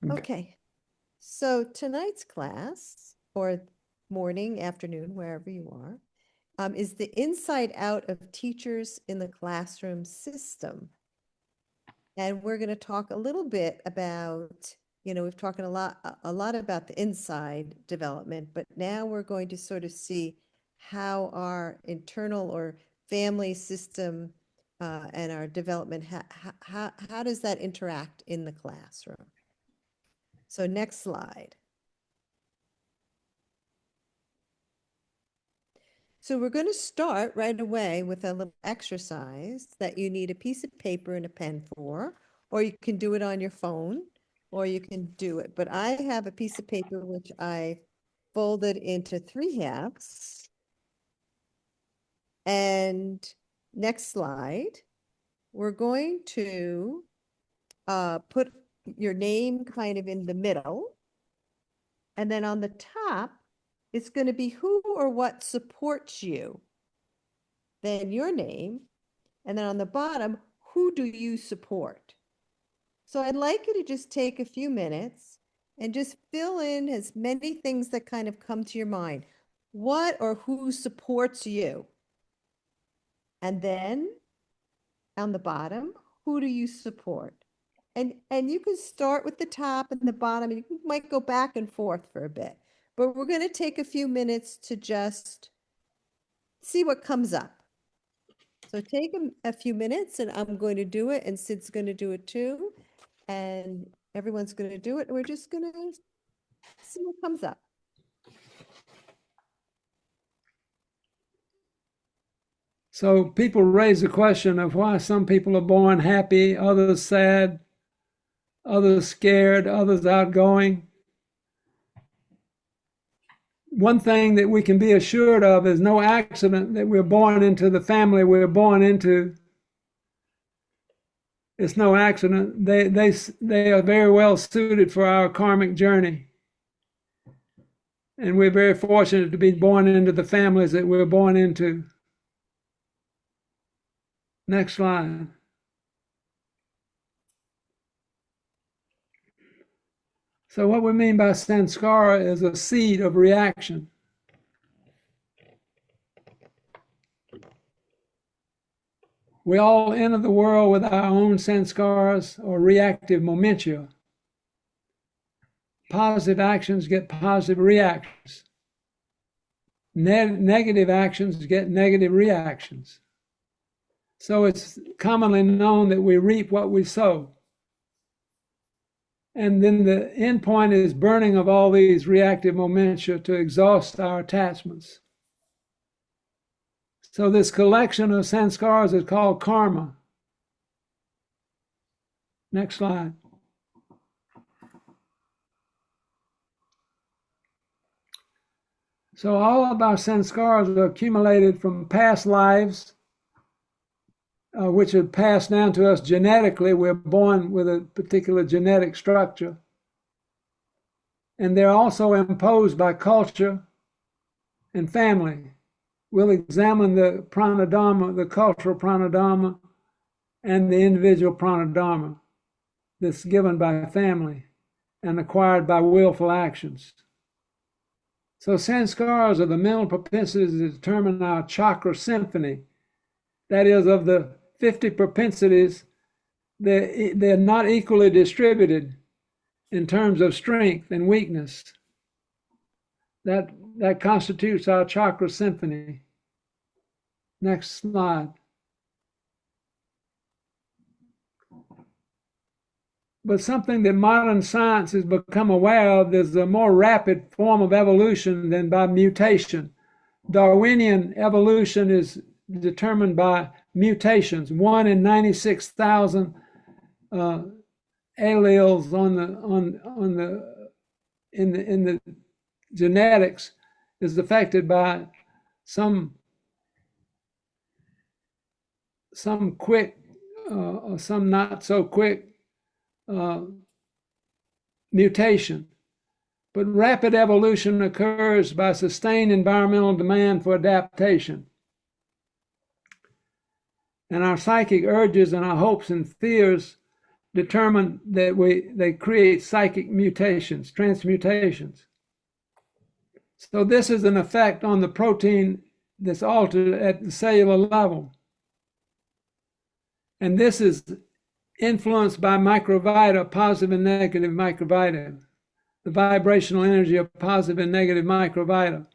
Okay, so tonight's class, or morning, afternoon, wherever you are, is the inside out of teachers in the classroom system. And we're going to talk a little bit about, we've talked a lot about the inside development, but now we're going to sort of see how our internal or family system and our development, how does that interact in the classroom? So next slide. So we're going to start right away with a little exercise that you need a piece of paper and a pen for, or you can do it on your phone, or you can do it. But I have a piece of paper which I folded into 3/2. And next slide, we're going to put your name kind of in the middle. And then on the top, it's going to be who or what supports you. Then your name, and then on the bottom, who do you support? So I'd like you to just take a few minutes and just fill in as many things that kind of come to your mind. What or who supports you? And then on the bottom, who do you support? And you can start with the top and the bottom, and you might go back and forth for a bit. But we're going to take a few minutes to just see what comes up. So take a few minutes, and I'm going to do it, and Sid's going to do it too. And everyone's going to do it. And we're just going to see what comes up. So people raise the question of why some people are born happy, others sad, others scared, others outgoing. One thing that we can be assured of is no accident that we're born into the family we're born into. It's no accident. They are very well suited for our karmic journey. And we're very fortunate to be born into the families that we're born into. Next slide. So what we mean by sanskara is a seed of reaction. We all enter the world with our own sanskaras or reactive momentum. Positive actions get positive reactions. Negative actions get negative reactions. So it's commonly known that we reap what we sow. And then the end point is burning of all these reactive momenta to exhaust our attachments. So this collection of sanskaras is called karma. Next slide. So all of our sanskaras are accumulated from past lives, which are passed down to us genetically. We're born with a particular genetic structure. And they're also imposed by culture and family. We'll examine the pranadharma, the cultural pranadharma, and the individual pranadharma that's given by family and acquired by willful actions. So sanskaras are the mental propensities that determine our chakra symphony. That is, of the 50 propensities, they're not equally distributed in terms of strength and weakness. That constitutes our chakra symphony. Next slide. But something that modern science has become aware of is a more rapid form of evolution than by mutation. Darwinian evolution is determined by mutations. 1 in 96,000 alleles in the genetics is affected by some quick or some not so quick mutation. But rapid evolution occurs by sustained environmental demand for adaptation. And our psychic urges and our hopes and fears determine that they create psychic mutations, transmutations. So this is an effect on the protein that's altered at the cellular level. And this is influenced by microvita, positive and negative microvita, the vibrational energy of positive and negative microvita.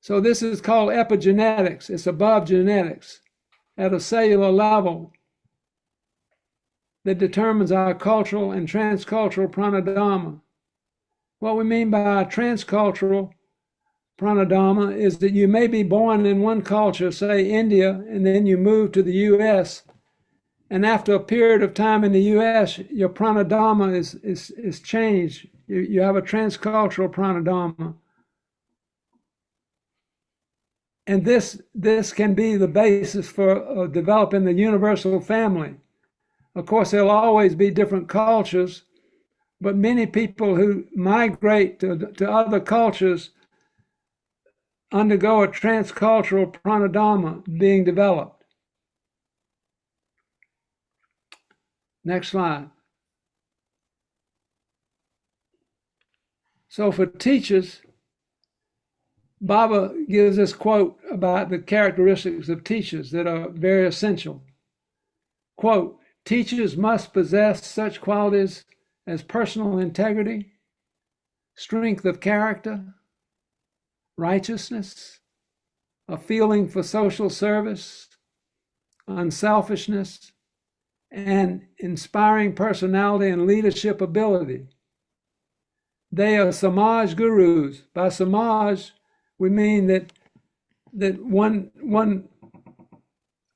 So this is called epigenetics. It's above genetics at a cellular level that determines our cultural and transcultural pranadharma. What we mean by transcultural pranadharma is that you may be born in one culture, say India, and then you move to the US, and after a period of time in the US, your pranadharma is changed. You have a transcultural pranadharma. And this can be the basis for developing the universal family. Of course, there'll always be different cultures, but many people who migrate to other cultures undergo a transcultural pranadharma being developed. Next slide. So for teachers, Baba gives this quote about the characteristics of teachers that are very essential. Quote, teachers must possess such qualities as personal integrity, strength of character, righteousness, a feeling for social service, unselfishness, and inspiring personality and leadership ability. They are Samaj gurus. By Samaj, we mean that one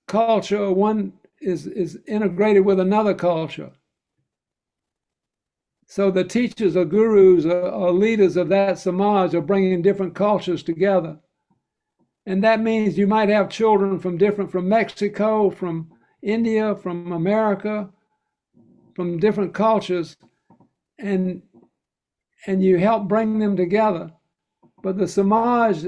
culture or one is integrated with another culture. So the teachers or gurus or leaders of that Samaj are bringing different cultures together. And that means you might have children from Mexico, from India, from America, from different cultures, and you help bring them together. But the Samaj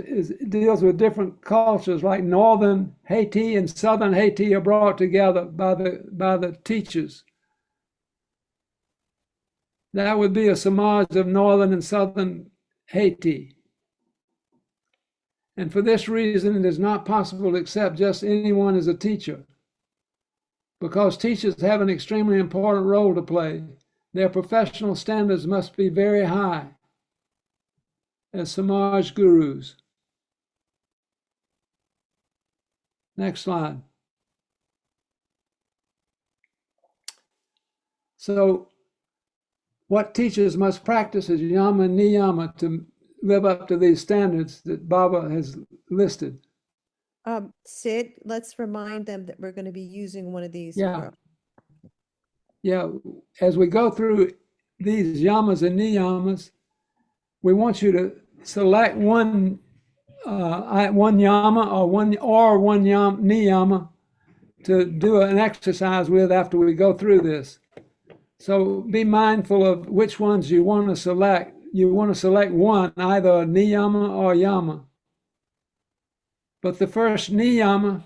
deals with different cultures, like northern Haiti and southern Haiti are brought together by the teachers. That would be a Samaj of northern and southern Haiti. And for this reason, it is not possible to accept just anyone as a teacher, because teachers have an extremely important role to play. Their professional standards must be very high as Samaj gurus. Next slide. So what teachers must practice is yama and niyama to live up to these standards that Baba has listed. Sid, let's remind them that we're going to be using one of these. Yeah. Yeah, as we go through these yamas and niyamas, we want you to select one yama or one niyama to do an exercise with after we go through this. So be mindful of which ones you want to select. You want to select one, either a niyama or yama. But the first niyama,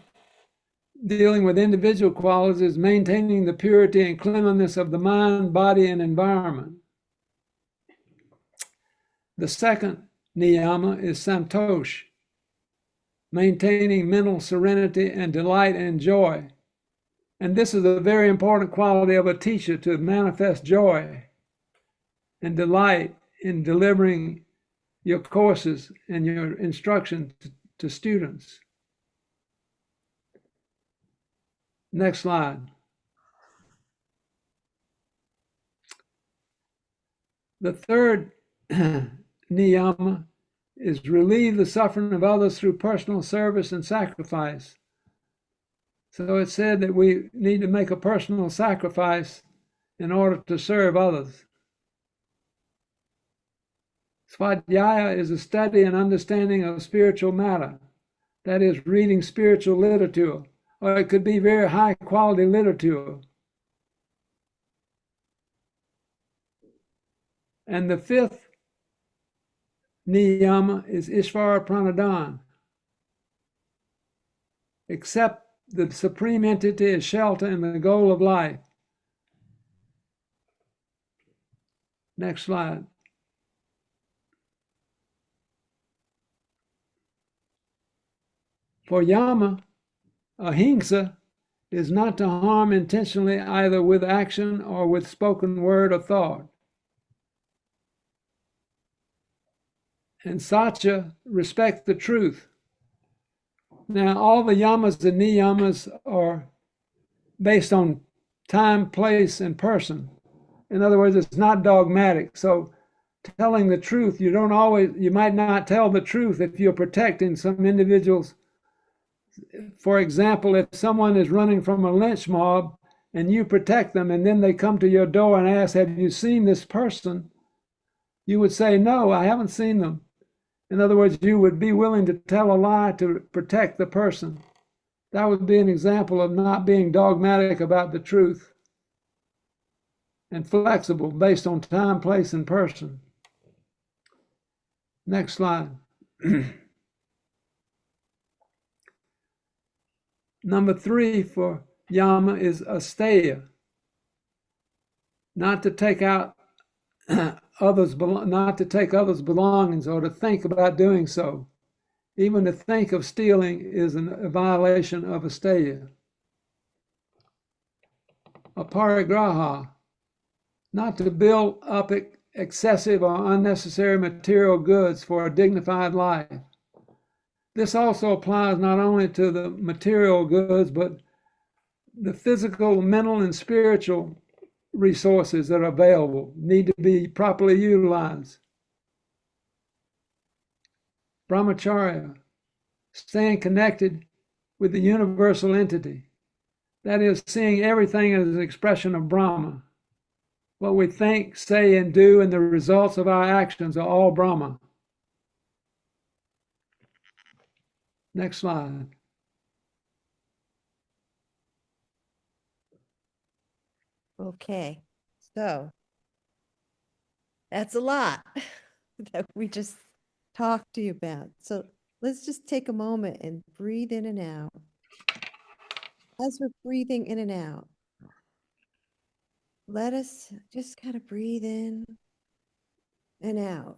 dealing with individual qualities, is maintaining the purity and cleanliness of the mind, body, and environment. The second niyama is santosh, maintaining mental serenity and delight and joy. And this is a very important quality of a teacher, to manifest joy and delight in delivering your courses and your instruction to students. Next slide. The third niyama is relieve the suffering of others through personal service and sacrifice. So it's said that we need to make a personal sacrifice in order to serve others. Svadhyaya is a study and understanding of spiritual matter. That is, reading spiritual literature, or it could be very high quality literature. And the fifth niyama is Ishvara Pranadhan. Accept the supreme entity is shelter and the goal of life. Next slide. For Yama, ahimsa is not to harm intentionally either with action or with spoken word or thought. And Satya, respect the truth. Now, all the yamas and niyamas are based on time, place, and person. In other words, it's not dogmatic. So telling the truth, you might not tell the truth if you're protecting some individuals. For example, if someone is running from a lynch mob and you protect them and then they come to your door and ask, have you seen this person? You would say, no, I haven't seen them. In other words, you would be willing to tell a lie to protect the person. That would be an example of not being dogmatic about the truth and flexible based on time, place, and person. Next slide. Number 3 for Yama is asteya, not to take out not to take others' belongings or to think about doing so. Even to think of stealing is a violation of asteya. Aparigraha, not to build up excessive or unnecessary material goods for a dignified life. This also applies not only to the material goods, but the physical, mental, and spiritual resources that are available need to be properly utilized. Brahmacharya, staying connected with the universal entity. That is, seeing everything as an expression of Brahma. What we think, say, and do, and the results of our actions are all Brahma. Next slide. Okay, so that's a lot that we just talked to you about. So let's just take a moment and breathe in and out. As we're breathing in and out, let us just kind of breathe in and out.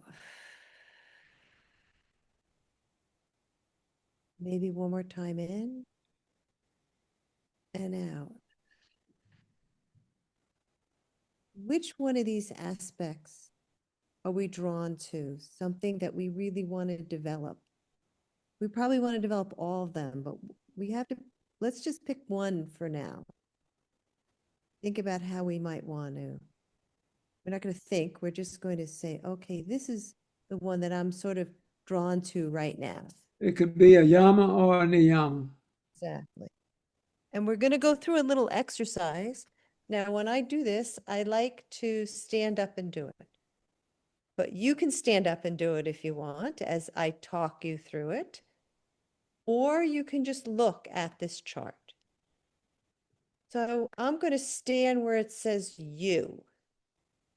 Maybe one more time in and out. Which one of these aspects are we drawn to? Something that we really want to develop. We probably want to develop all of them, but let's just pick one for now. Think about how we might want to. We're not going to think, we're just going to say, okay, this is the one that I'm sort of drawn to right now. It could be a yama or a niyama. Exactly. And we're going to go through a little exercise. Now, when I do this, I like to stand up and do it. But you can stand up and do it if you want as I talk you through it. Or you can just look at this chart. So I'm going to stand where it says you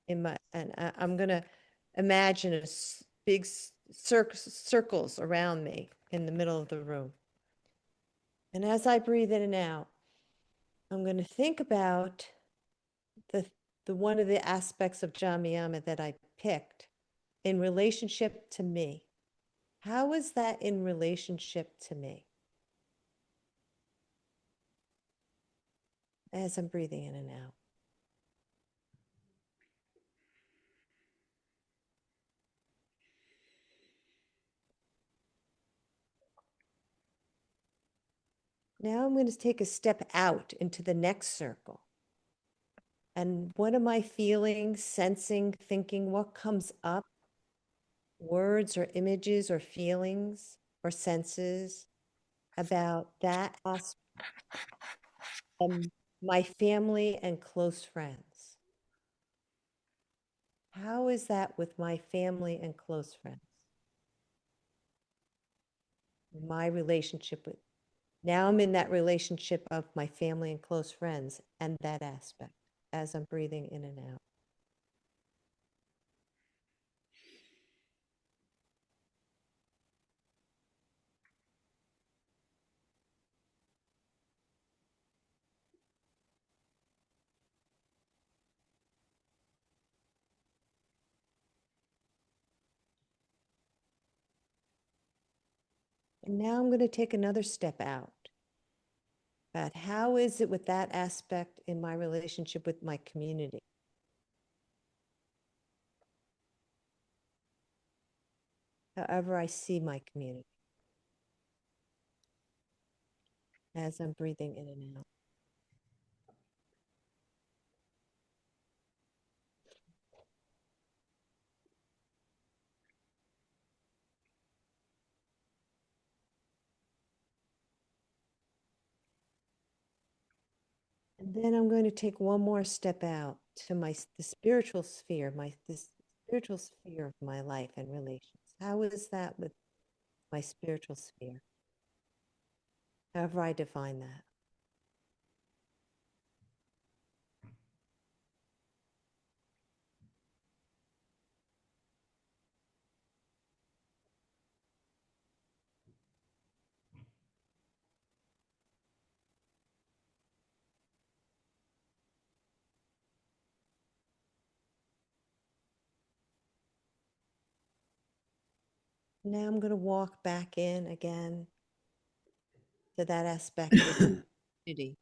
I'm going to imagine big circles around me in the middle of the room. And as I breathe in and out, I'm going to think about the one of the aspects of Jamiyama that I picked in relationship to me. How is that in relationship to me? As I'm breathing in and out. Now I'm going to take a step out into the next circle. And what am I feeling, sensing, thinking? What comes up? Words or images or feelings or senses about that aspect and my family and close friends. How is that with my family and close friends? My relationship with, now I'm in that relationship of my family and close friends and that aspect as I'm breathing in and out. And now I'm going to take another step out. About how is it with that aspect in my relationship with my community? However I see my community as I'm breathing in and out. And then I'm going to take one more step out to the spiritual sphere, this spiritual sphere of my life and relations. How is that with my spiritual sphere? However I define that. Now I'm going to walk back in again to that aspect with community.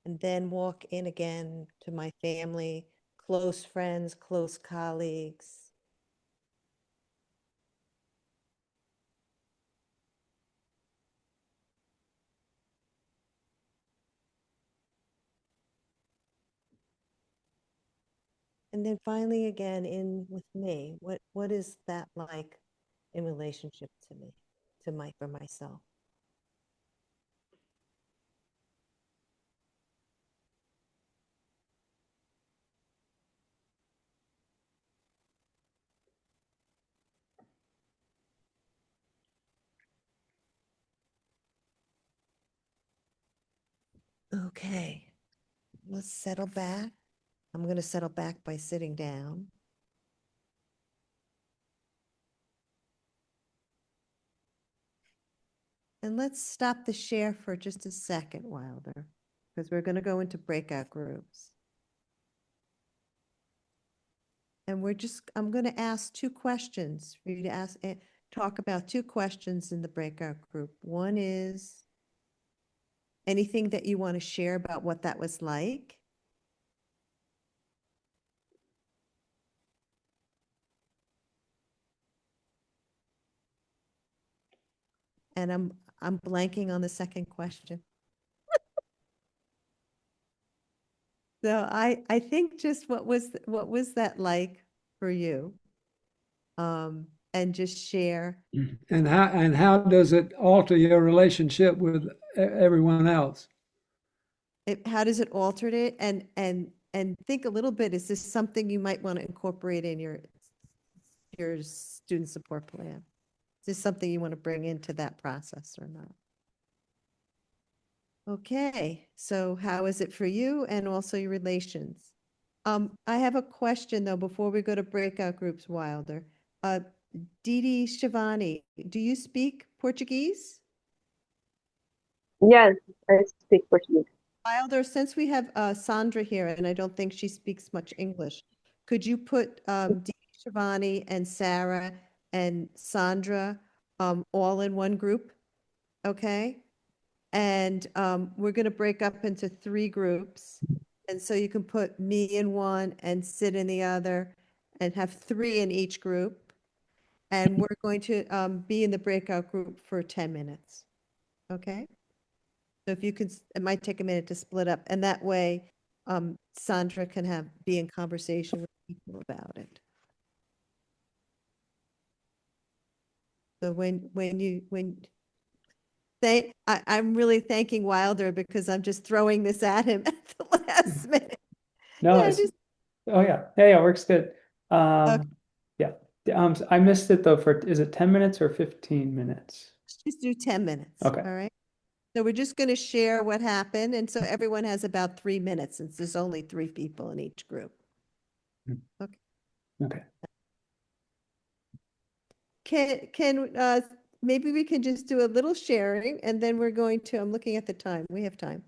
And then walk in again to my family, close friends, close colleagues. And then finally again in with me. What is that like in relationship to me, for myself? Okay, let's settle back. I'm going to settle back by sitting down. And let's stop the share for just a second, Wilder, because we're going to go into breakout groups. And I'm going to ask two questions for you to talk about two questions in the breakout group. One is anything that you want to share about what that was like. And I'm blanking on the second question. So I think just what was that like for you? And just share. And how does it alter your relationship with everyone else? How does it alter it? And think a little bit, is this something you might want to incorporate in your student support plan? Is this something you want to bring into that process or not? Okay, so how is it for you and also your relations? I have a question though, before we go to breakout groups, Wilder. Didi Shivani, do you speak Portuguese? Yes, I speak Portuguese. Wilder, since we have Sandra here, and I don't think she speaks much English, could you put Dee, Shivani, and Sarah and Sandra all in one group? Okay? And we're going to break up into three groups. And so you can put me in one and Sid in the other and have three in each group. And we're going to be in the breakout group for 10 minutes. Okay? So if you could, it might take a minute to split up, and that way Sandra can be in conversation with people about it. So I'm really thanking Wilder because I'm just throwing this at him at the last minute. No, Yeah, it's oh yeah, works good. Okay. Yeah. I missed it though is it 10 minutes or 15 minutes? Just do 10 minutes. Okay. All right. So we're just going to share what happened. And so everyone has about 3 minutes since there's only 3 people in each group. Okay. Okay. Can maybe we can just do a little sharing and then we're going to, I'm looking at the time, we have time.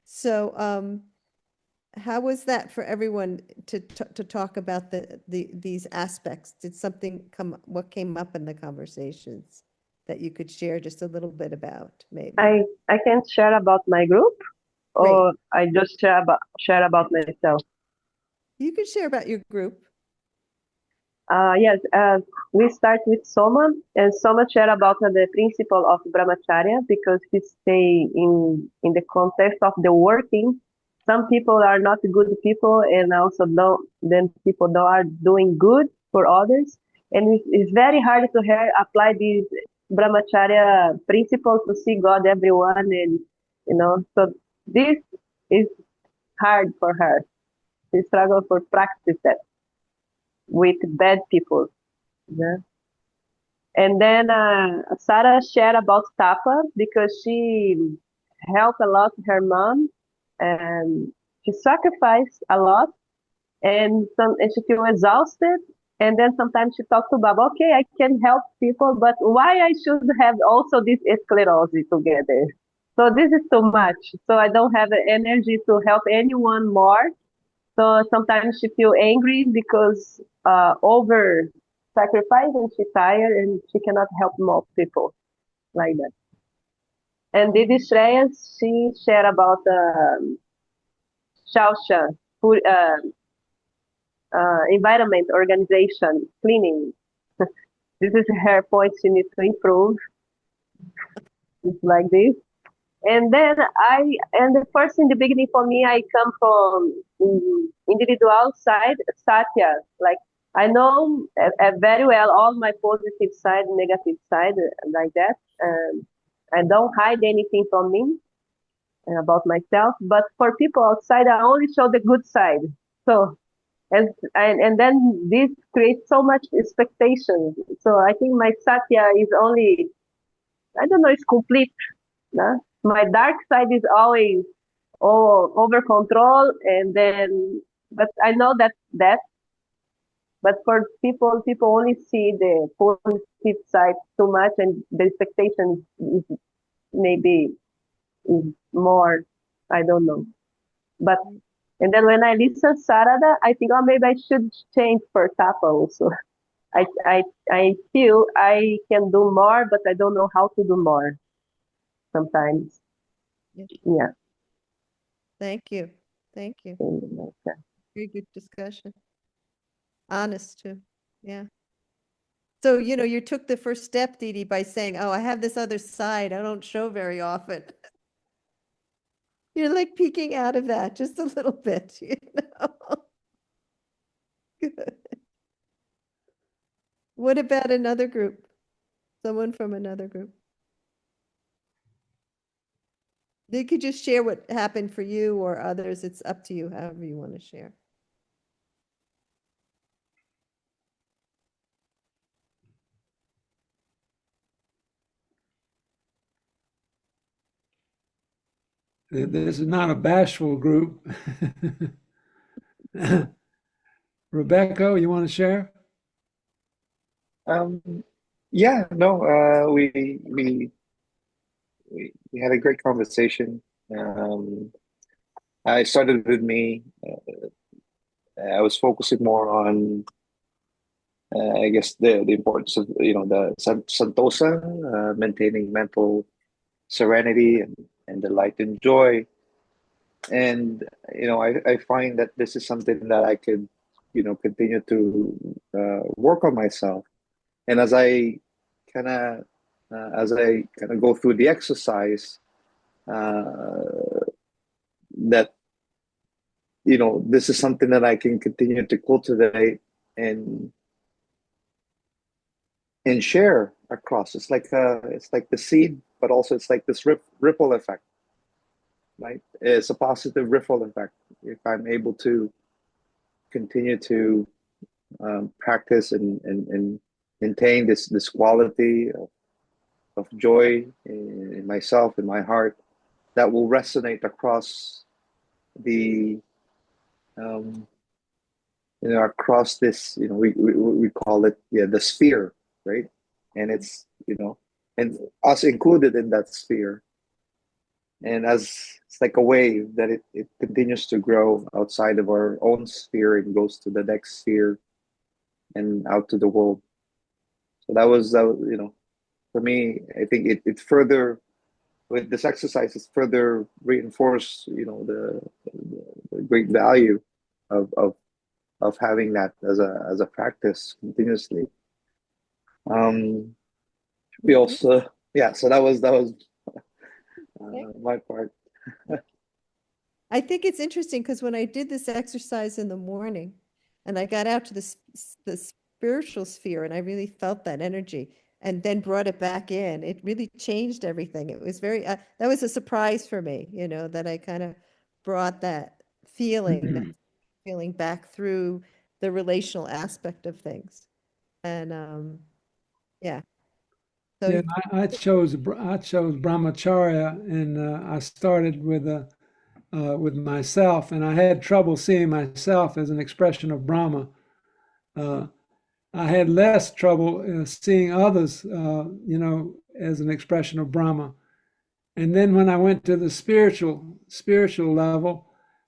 So, how was that for everyone to talk about these aspects? Did something what came up in the conversations that you could share just a little bit about, maybe? I can share about my group, Great. or I just share about myself. You could share about your group. Yes, we start with Soma, and Soma share about the principle of brahmacharya because he say in the context of the working, some people are not good people, and also then people that are doing good for others, and it's very hard to apply this brahmacharya principle to see God everyone, and so this is hard for her. She struggle for practice that with bad people. Yeah. And then Sarah shared about Tapa because she helped a lot her mom and she sacrificed a lot and she feel exhausted. And then sometimes she talked to Baba, okay, I can help people, but why I should have also this sclerosis together? So this is too much. So I don't have the energy to help anyone more. So sometimes she feel angry because over sacrifice and she tired and she cannot help more people like that. And Didi Shreya, she shared about Shausha, food, environment, organization, cleaning. This is her point she needs to improve. It's like this. And then and the first in the beginning for me, I come from individual side, Satya. Like I know very well all my positive side, negative side, like that. I don't hide anything from me about myself. But for people outside, I only show the good side. So and then this creates so much expectation. So I think my Satya is only, I don't know, it's complete. No? My dark side is always over control, and then, but I know that. But for people only see the positive side too much, and the expectation is maybe is more. I don't know. But and then when I listen Sarada, I think, oh, maybe I should change for Tapa also. I feel I can do more, but I don't know how to do more sometimes. Yeah. Yeah. Thank you. Thank you. Very good discussion. Honest too. Yeah. So, you took the first step, Didi, by saying, oh, I have this other side I don't show very often. You're like peeking out of that just a little bit, Good. What about another group? Someone from another group? They could just share what happened for you or others. It's up to you, however you want to share. This is not a bashful group. Rebecca, you want to share? Yeah, no, we had a great conversation. I started with me. I was focusing more on, I guess, the importance of the santosa, maintaining mental serenity and the light and joy. And I find that this is something that I could continue to work on myself. And kind of as I kind of go through the exercise, that this is something that I can continue to cultivate and share across. It's like the seed, but also it's like this ripple effect, right? It's a positive ripple effect if I'm able to continue to practice and maintain this quality of joy in myself, in my heart, that will resonate across the across this, we call it, the sphere, right? And it's and us included in that sphere. And as it's like a wave that it continues to grow outside of our own sphere and goes to the next sphere and out to the world. So that was, for me, I think it further with this exercise, it's further reinforced, the great value of of having that as a practice continuously. Um, we also, yeah, so that was my part. I think it's interesting because when I did this exercise in the morning and I got out to the spiritual sphere and I really felt that energy and then brought it back in, it really changed everything. It was that was a surprise for me, that I kind of brought that feeling back through the relational aspect of things. And yeah, so Yeah, I chose brahmacharya, and I started with myself, and I had trouble seeing myself as an expression of Brahma. Uh, I had less trouble seeing others, as an expression of Brahma. And then when I went to the spiritual level,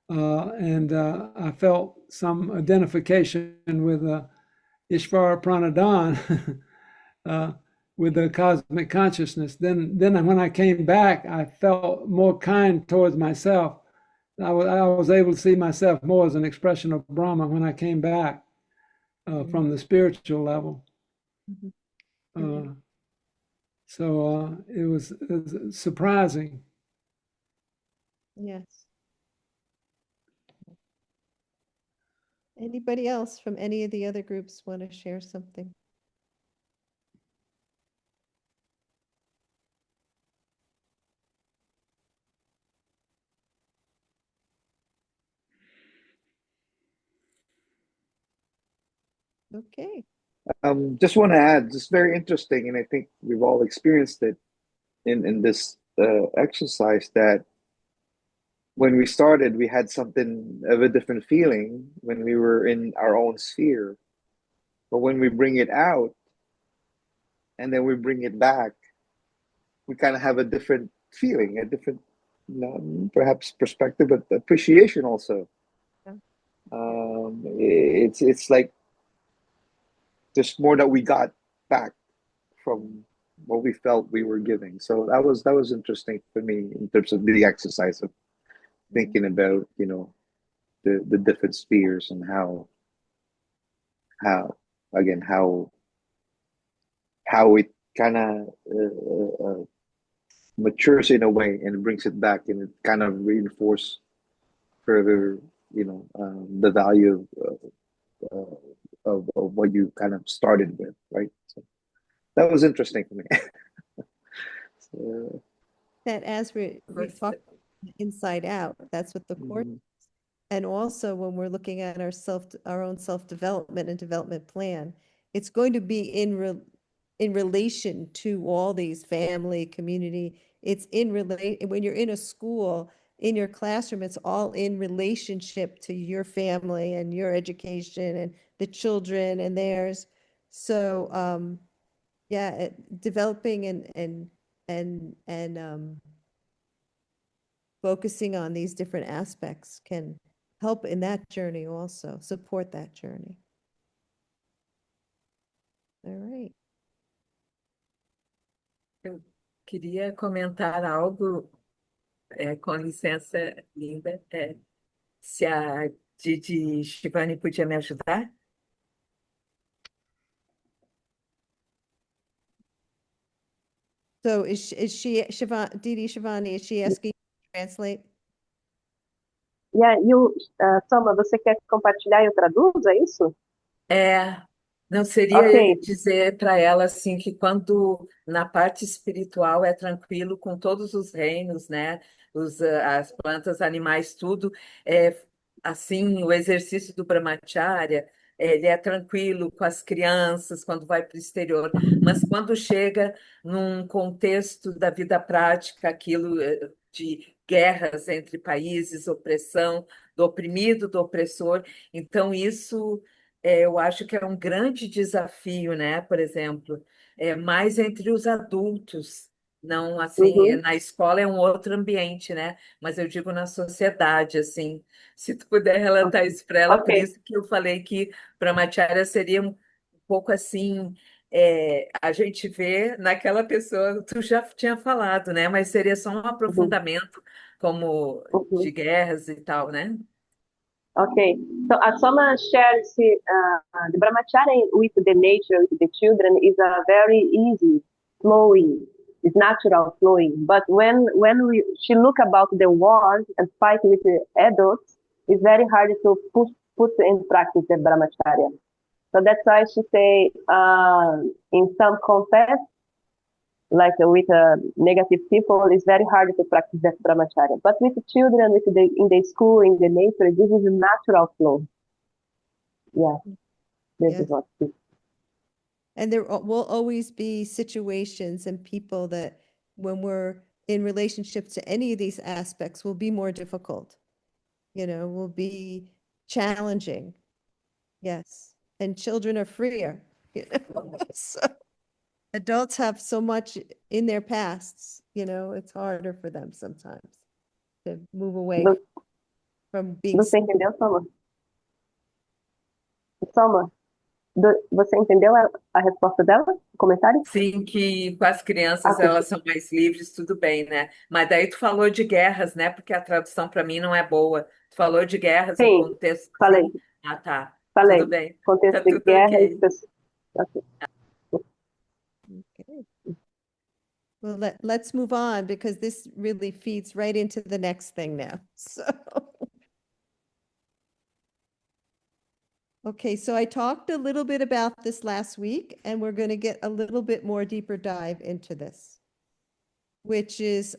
and I felt some identification with Ishvara Pranadhan, uh, with the cosmic consciousness. Then when I came back, I felt more kind towards myself. I was able to see myself more as an expression of Brahma when I came back from the spiritual level. Uh, so it was surprising. yes. Anybody else from any of the other groups want to share something? Okay. Just want to add, just very interesting, and I think we've all experienced it in this exercise that when we started, we had something of a different feeling when we were in our own sphere. But when we bring it out and then we bring it back, we kind of have a different feeling, a different, perhaps perspective, but appreciation also. Yeah. It's like there's more that we got back from what we felt we were giving. So that was interesting for me in terms of the exercise of thinking about the different spheres and how again how it kind of matures in a way and brings it back and it kind of reinforce further the value of what you kind of started with, right? So that was interesting for me. So, That as we talk inside out, that's what the course, and also when we're looking at our own self-development and development plan, it's going to be in relation to all these family, community. It's when you're in a school, in your classroom, it's all in relationship to your family and your education and the children and theirs. So yeah, developing and focusing on these different aspects can help in that journey also, support that journey. All right. Eu queria comentar algo, com licença, Linda. Se a Didi Shivani podia me ajudar? So is she Didi Shivani, is she asking you to translate? Yeah, Soma, você quer compartilhar e eu traduzo, é isso? Não seria Ok. dizer para ela assim que quando na parte espiritual é tranquilo com todos os reinos, né? As plantas, animais, tudo, assim, o exercício do Brahmacharya, ele é tranquilo com as crianças quando vai para o exterior, mas quando chega num contexto da vida prática, aquilo de guerras entre países, opressão do oprimido, do opressor, então isso eu acho que é um grande desafio, né? Por exemplo, mais entre os adultos, não assim, Uhum. na escola é um outro ambiente, né? Mas eu digo na sociedade, assim, se tu puder relatar isso para ela, Ok, por isso que eu falei que para Matiara seria um pouco assim, a gente vê naquela pessoa, tu já tinha falado, né? Mas seria só um uhum, aprofundamento como de uhum. guerras e tal, né? Okay. So Soma shares the brahmacharya with the nature, with the children, is a very easy, flowing, it's natural flowing. But she look about the war and fight with the adults, it's very hard to put in practice the brahmacharya. So that's why she say in some context, like with negative people, it's very hard to practice that brahmacharya. But with the children, in the school, in the nature, this is a natural flow. Yeah, this is Yes. what it is. And there will always be situations and people that when we're in relationships to any of these aspects will be more difficult, will be challenging. Yes. And children are freer, So adults have so much in their pasts, it's harder for them sometimes to move away Lu- from being. Você entendeu, Soma? Soma, você entendeu a resposta dela? O comentário? Sim, que com as Ah, crianças sim. elas são mais livres, tudo bem, né? Mas daí tu falou de guerras, né? Porque a tradução para mim não é boa. Tu falou de guerras em Sim, contexto falei, assim. Ah, tá. falei. Tudo bem. Contexto Tá de tudo guerra e ok. pessoas. Ok. Okay. Well, let's move on because this really feeds right into the next thing now. So, okay, so I talked a little bit about this last week, and we're going to get a little bit more deeper dive into this, which is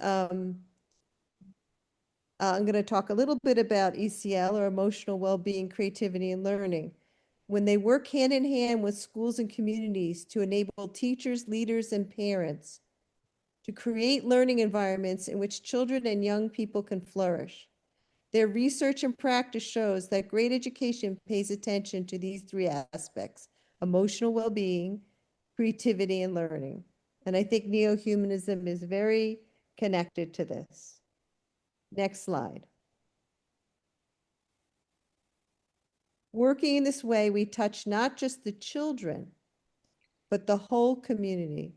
I'm going to talk a little bit about ECL or emotional well-being, creativity, and learning. When they work hand in hand with schools and communities to enable teachers, leaders, and parents to create learning environments in which children and young people can flourish. Their research and practice shows that great education pays attention to these three aspects: emotional well-being, creativity, and learning. And I think neo-humanism is very connected to this. Next slide. Working in this way, we touch not just the children, but the whole community.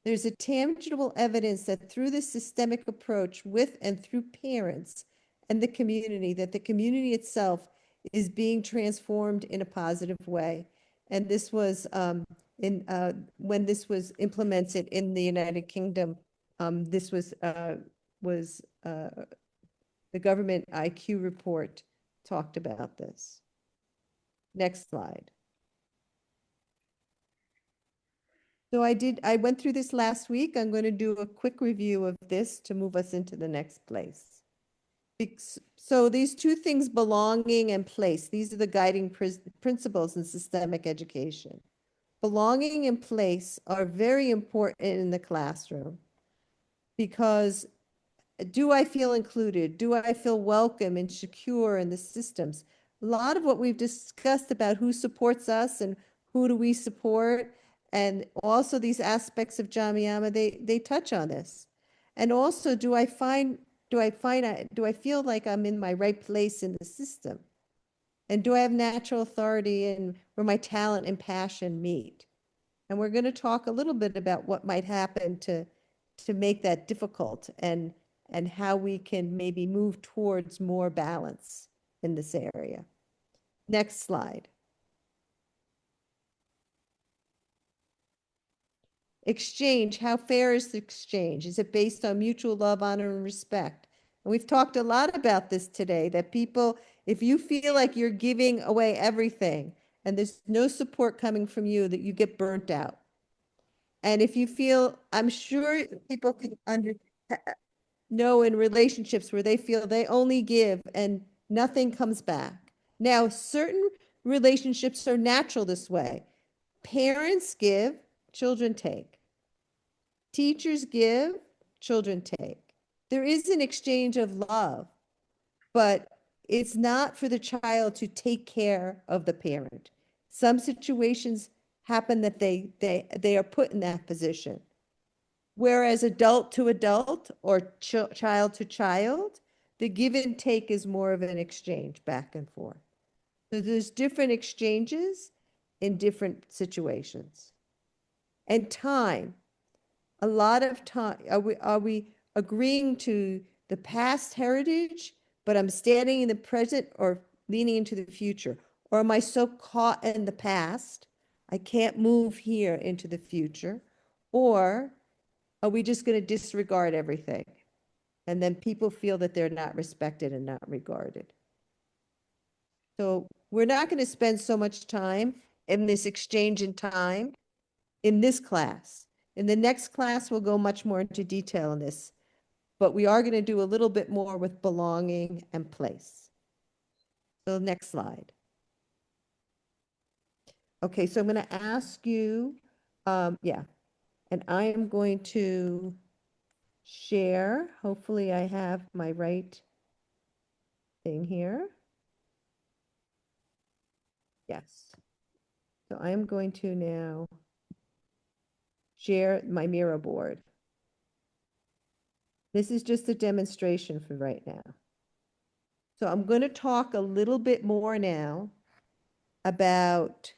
There's a tangible evidence that through this systemic approach with and through parents and the community, that the community itself is being transformed in a positive way. And this was when this was implemented in the United Kingdom, this was the government IQ report talked about this. Next slide. So I went through this last week. I'm going to do a quick review of this to move us into the next place. So these two things, belonging and place, these are the guiding principles in systemic education. Belonging and place are very important in the classroom because do I feel included? Do I feel welcome and secure in the systems? A lot of what we've discussed about who supports us and who do we support, and also these aspects of Jamiyama, they touch on this. And also, do I feel like I'm in my right place in the system? And do I have natural authority and where my talent and passion meet? And we're going to talk a little bit about what might happen to make that difficult and how we can maybe move towards more balance in this area. Next slide. Exchange, how fair is the exchange? Is it based on mutual love, honor, and respect? And we've talked a lot about this today, that people, if you feel like you're giving away everything and there's no support coming from you, that you get burnt out. And if you feel, I'm sure people can know in relationships where they feel they only give and nothing comes back. Now, certain relationships are natural this way. Parents give, children take. Teachers give, children take. There is an exchange of love, but it's not for the child to take care of the parent. Some situations happen that they are put in that position. Whereas adult to adult or child to child, the give and take is more of an exchange back and forth. So there's different exchanges in different situations. And time, a lot of time, are we agreeing to the past heritage, but I'm standing in the present or leaning into the future? Or am I so caught in the past, I can't move here into the future? Or are we just going to disregard everything? And then people feel that they're not respected and not regarded. So we're not going to spend so much time in this exchange in time in this class. In the next class, we'll go much more into detail on this, but we are going to do a little bit more with belonging and place. So next slide. Okay, so I'm going to ask you, yeah, and I am going to share. Hopefully I have my right thing here. Yes. So I'm going to now share my Miro board. This is just a demonstration for right now. So I'm going to talk a little bit more now about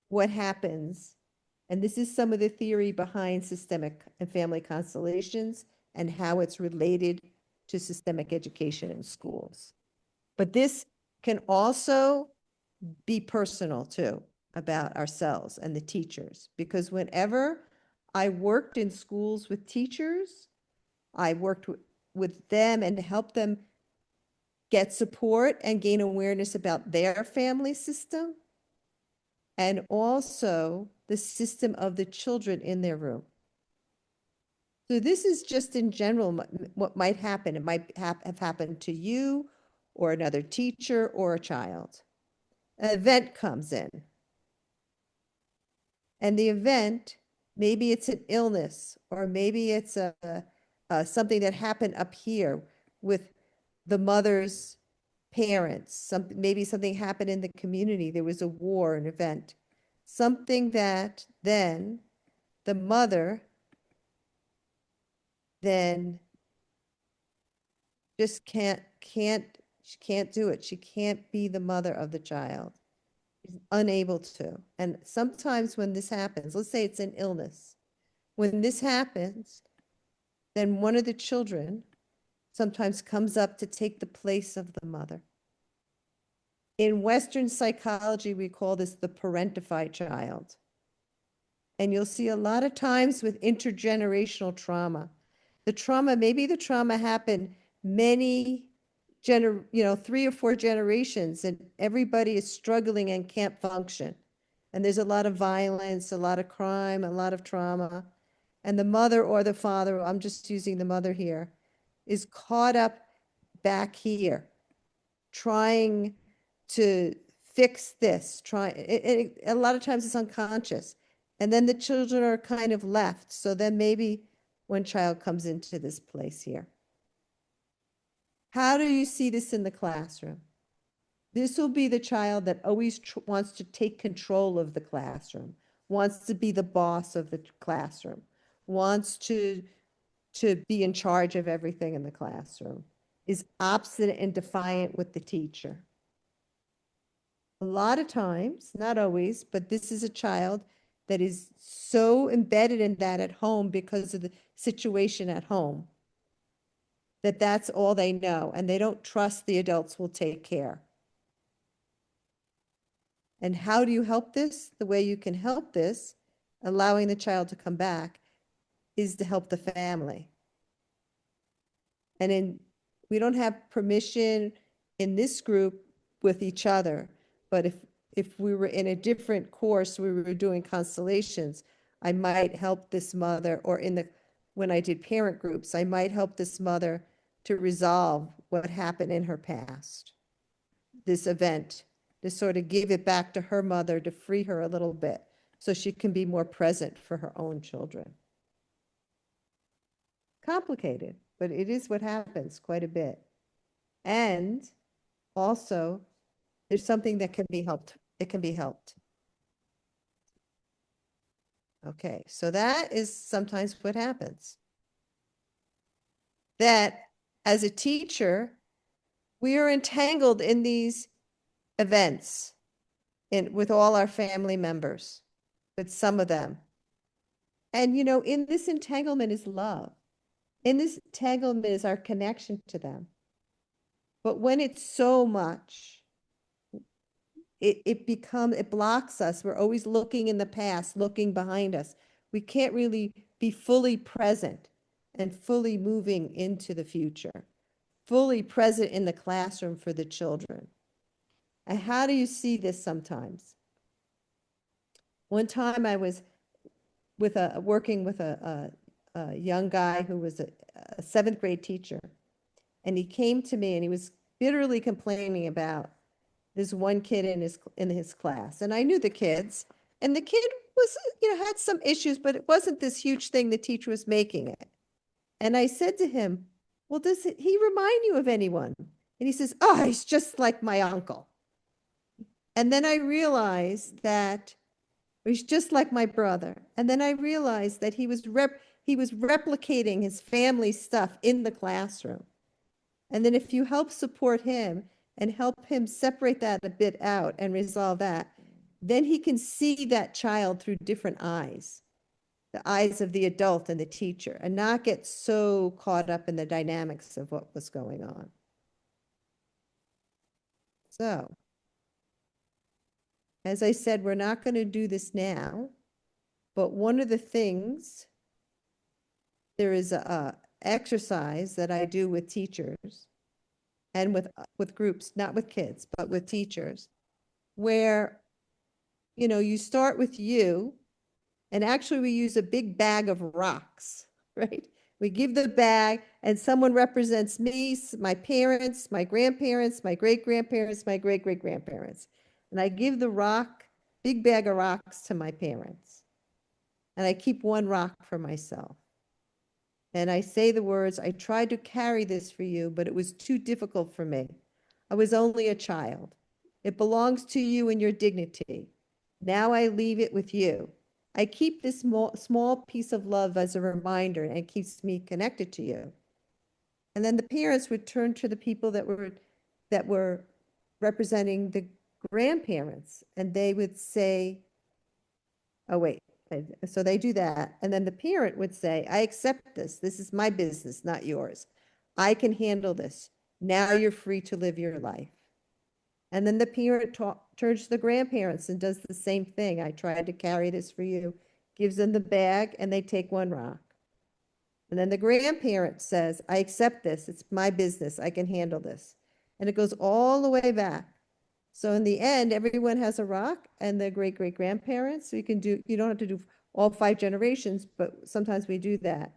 what happens. And this is some of the theory behind systemic and family constellations and how it's related to systemic education in schools. But this can also be personal too, about ourselves and the teachers, because whenever I worked in schools with teachers, I worked with them and helped them get support and gain awareness about their family system and also the system of the children in their room. So this is just in general what might happen. It might have happened to you or another teacher or a child. An event comes in. And the event, maybe it's an illness, or maybe it's something that happened up here with the mother's parents. Maybe something happened in the community. There was a war, an event. Something that then the mother then just she can't do it. She can't be the mother of the child. She's unable to. And sometimes when this happens, let's say it's an illness. When this happens, then one of the children sometimes comes up to take the place of the mother. In Western psychology, we call this the parentified child. And you'll see a lot of times with intergenerational trauma. Maybe the trauma happened many 3 or 4 generations, and everybody is struggling and can't function. And there's a lot of violence, a lot of crime, a lot of trauma. And the mother or the father, I'm just using the mother here, is caught up back here, trying to fix this, a lot of times it's unconscious. And then the children are kind of left. So then maybe one child comes into this place here. How do you see this in the classroom? This will be the child that always wants to take control of the classroom, wants to be the boss of the classroom, wants to be in charge of everything in the classroom, is obstinate and defiant with the teacher. A lot of times, not always, but this is a child that is so embedded in that at home because of the situation at home, that that's all they know, and they don't trust the adults will take care. And how do you help this? The way you can help this, allowing the child to come back, is to help the family. And we don't have permission in this group with each other, but if we were in a different course, we were doing constellations, I might help this mother, or when I did parent groups, I might help this mother to resolve what happened in her past, this event, to sort of give it back to her mother to free her a little bit so she can be more present for her own children. Complicated, but it is what happens quite a bit. And also there's something that can be helped. It can be helped. Okay, so that is sometimes what happens. That as a teacher, we are entangled in these events with all our family members, with some of them. And in this entanglement is love. In this entanglement is our connection to them. But when it's so much, it blocks us. We're always looking in the past, looking behind us. We can't really be fully present and fully moving into the future, fully present in the classroom for the children. And how do you see this sometimes? One time I was working with a young guy who was a seventh grade teacher. And he came to me and he was bitterly complaining about this one kid in his class. And I knew the kids, and the kid was, had some issues, but it wasn't this huge thing the teacher was making it. And I said to him, well, does he remind you of anyone? And he says, oh, he's just like my uncle. And then I realized that he's just like my brother. And then I realized that he was replicating his family stuff in the classroom. And then if you help support him and help him separate that a bit out and resolve that, then he can see that child through different eyes, the eyes of the adult and the teacher, and not get so caught up in the dynamics of what was going on. So, as I said, we're not going to do this now, but one of the things, there is a exercise that I do with teachers and with groups, not with kids, but with teachers, where you start with you, and actually we use a big bag of rocks, right? We give the bag and someone represents me, my parents, my grandparents, my great-grandparents, my great-great-grandparents. And I give the big bag of rocks to my parents. And I keep one rock for myself. And I say the words, I tried to carry this for you, but it was too difficult for me. I was only a child. It belongs to you and your dignity. Now I leave it with you. I keep this small piece of love as a reminder, and it keeps me connected to you. And then the parents would turn to the people that were representing the grandparents, and they would say, oh, wait. So they do that. And then the parent would say, I accept this. This is my business, not yours. I can handle this. Now you're free to live your life. And then the parent turns to the grandparents and does the same thing. I tried to carry this for you, gives them the bag, and they take one rock. And then the grandparent says, I accept this. It's my business. I can handle this. And it goes all the way back. So in the end, everyone has a rock, and the great-great-grandparents. So you don't have to do all 5 generations, but sometimes we do that.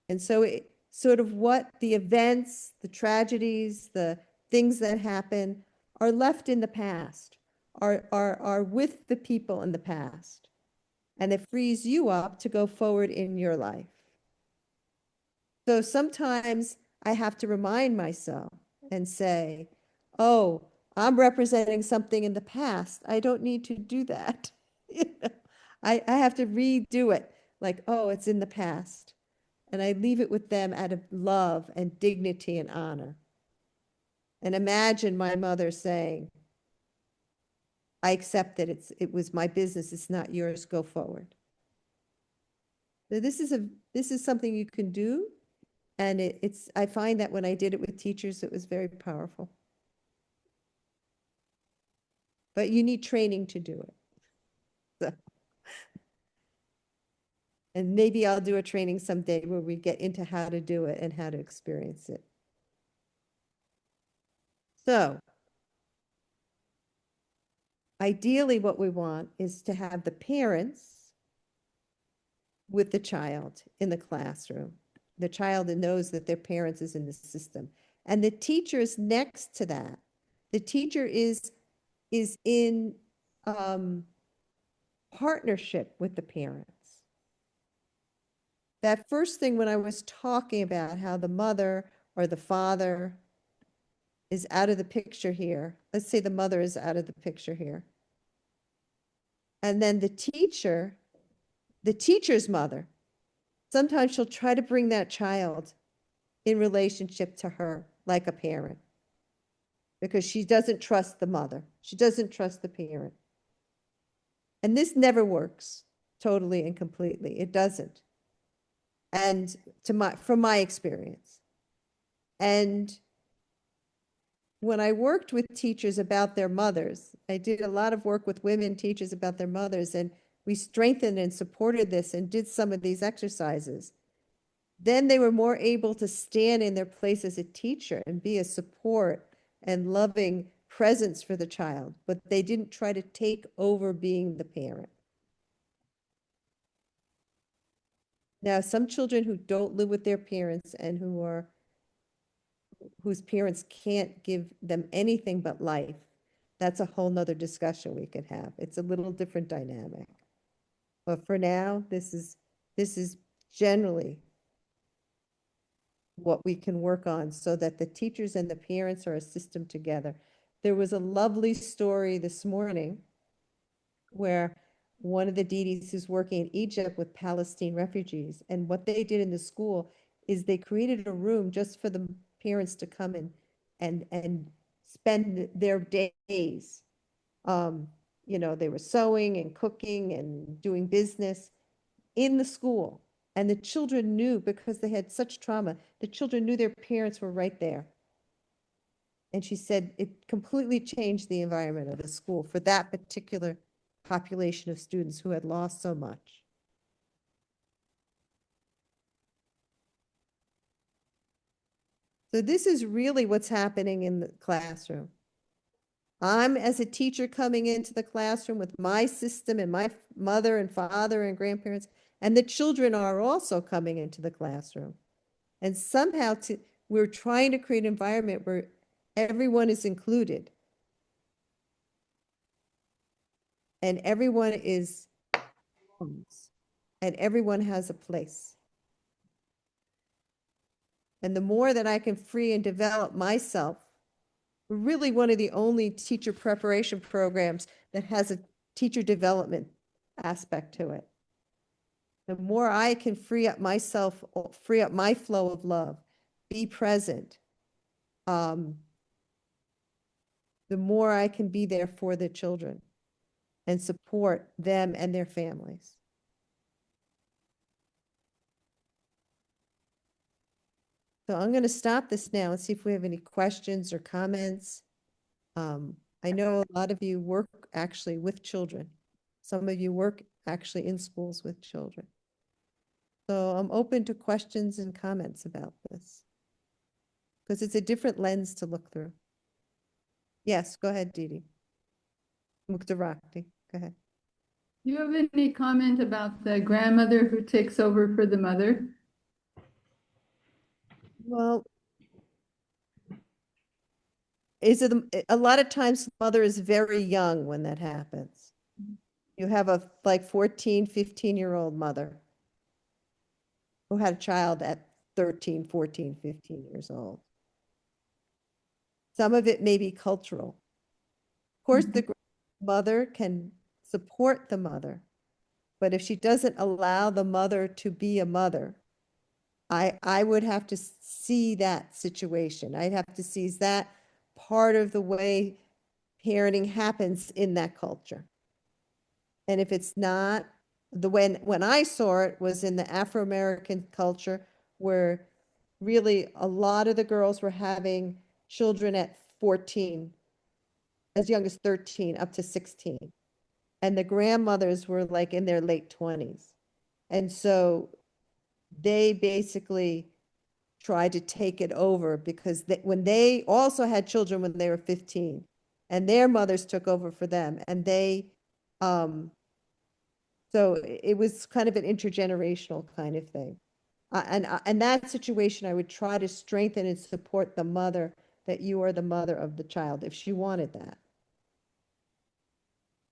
And so it sort of what the events, the tragedies, the things that happen are left in the past, are with the people in the past. And it frees you up to go forward in your life. So sometimes I have to remind myself and say, oh, I'm representing something in the past. I don't need to do that. I have to redo it like, oh, it's in the past. And I leave it with them out of love and dignity and honor. And imagine my mother saying, I accept that it was my business. It's not yours. Go forward. So this is something you can do. And I find that when I did it with teachers, it was very powerful. But you need training to do it. So. And maybe I'll do a training someday where we get into how to do it and how to experience it. So ideally what we want is to have the parents with the child in the classroom. The child that knows that their parents is in the system. And the teacher is next to that. The teacher is in partnership with the parents. That first thing when I was talking about how the mother or the father is out of the picture here. Let's say the mother is out of the picture here. And then the teacher's mother, sometimes she'll try to bring that child in relationship to her like a parent because she doesn't trust the mother. She doesn't trust the parent. And this never works totally and completely. It doesn't. And from my experience. And when I worked with teachers about their mothers, I did a lot of work with women teachers about their mothers, and we strengthened and supported this and did some of these exercises. Then they were more able to stand in their place as a teacher and be a support and loving presence for the child, but they didn't try to take over being the parent. Now, some children who don't live with their parents and whose parents can't give them anything but life, that's a whole nother discussion we could have. It's a little different dynamic. But for now, this is generally what we can work on so that the teachers and the parents are a system together. There was a lovely story this morning where one of the Didis is working in Egypt with Palestine refugees. And what they did in the school is they created a room just for the parents to come in and spend their days. They were sewing and cooking and doing business in the school. And the children knew, because they had such trauma, the children knew their parents were right there. And she said it completely changed the environment of the school for that particular population of students who had lost so much. So this is really what's happening in the classroom. I'm, as a teacher, coming into the classroom with my system and my mother and father and grandparents, and the children are also coming into the classroom. And somehow we're trying to create an environment where everyone is included. And everyone and everyone has a place. And the more that I can free and develop myself, we're really one of the only teacher preparation programs that has a teacher development aspect to it. The more I can free up myself, free up my flow of love, be present, the more I can be there for the children and support them and their families. So I'm going to stop this now and see if we have any questions or comments. I know a lot of you work actually with children. Some of you work actually in schools with children. So I'm open to questions and comments about this because it's a different lens to look through. Yes, go ahead, Didi. Muktarakti, go ahead. Do you have any comment about the grandmother who takes over for the mother? Well, a lot of times the mother is very young when that happens. You have a like 14, 15-year-old mother who had a child at 13, 14, 15 years old. Some of it may be cultural. Of course, the mother can support the mother, but if she doesn't allow the mother to be a mother, I would have to see that situation. I'd have to see, is that part of the way parenting happens in that culture? And if it's not, when I saw it was in the Afro-American culture where really a lot of the girls were having children at 14, as young as 13, up to 16. And the grandmothers were like in their late 20s. And so they basically tried to take it over because when they also had children when they were 15 and their mothers took over for them and so it was kind of an intergenerational kind of thing. And that situation, I would try to strengthen and support the mother, that you are the mother of the child, if she wanted that.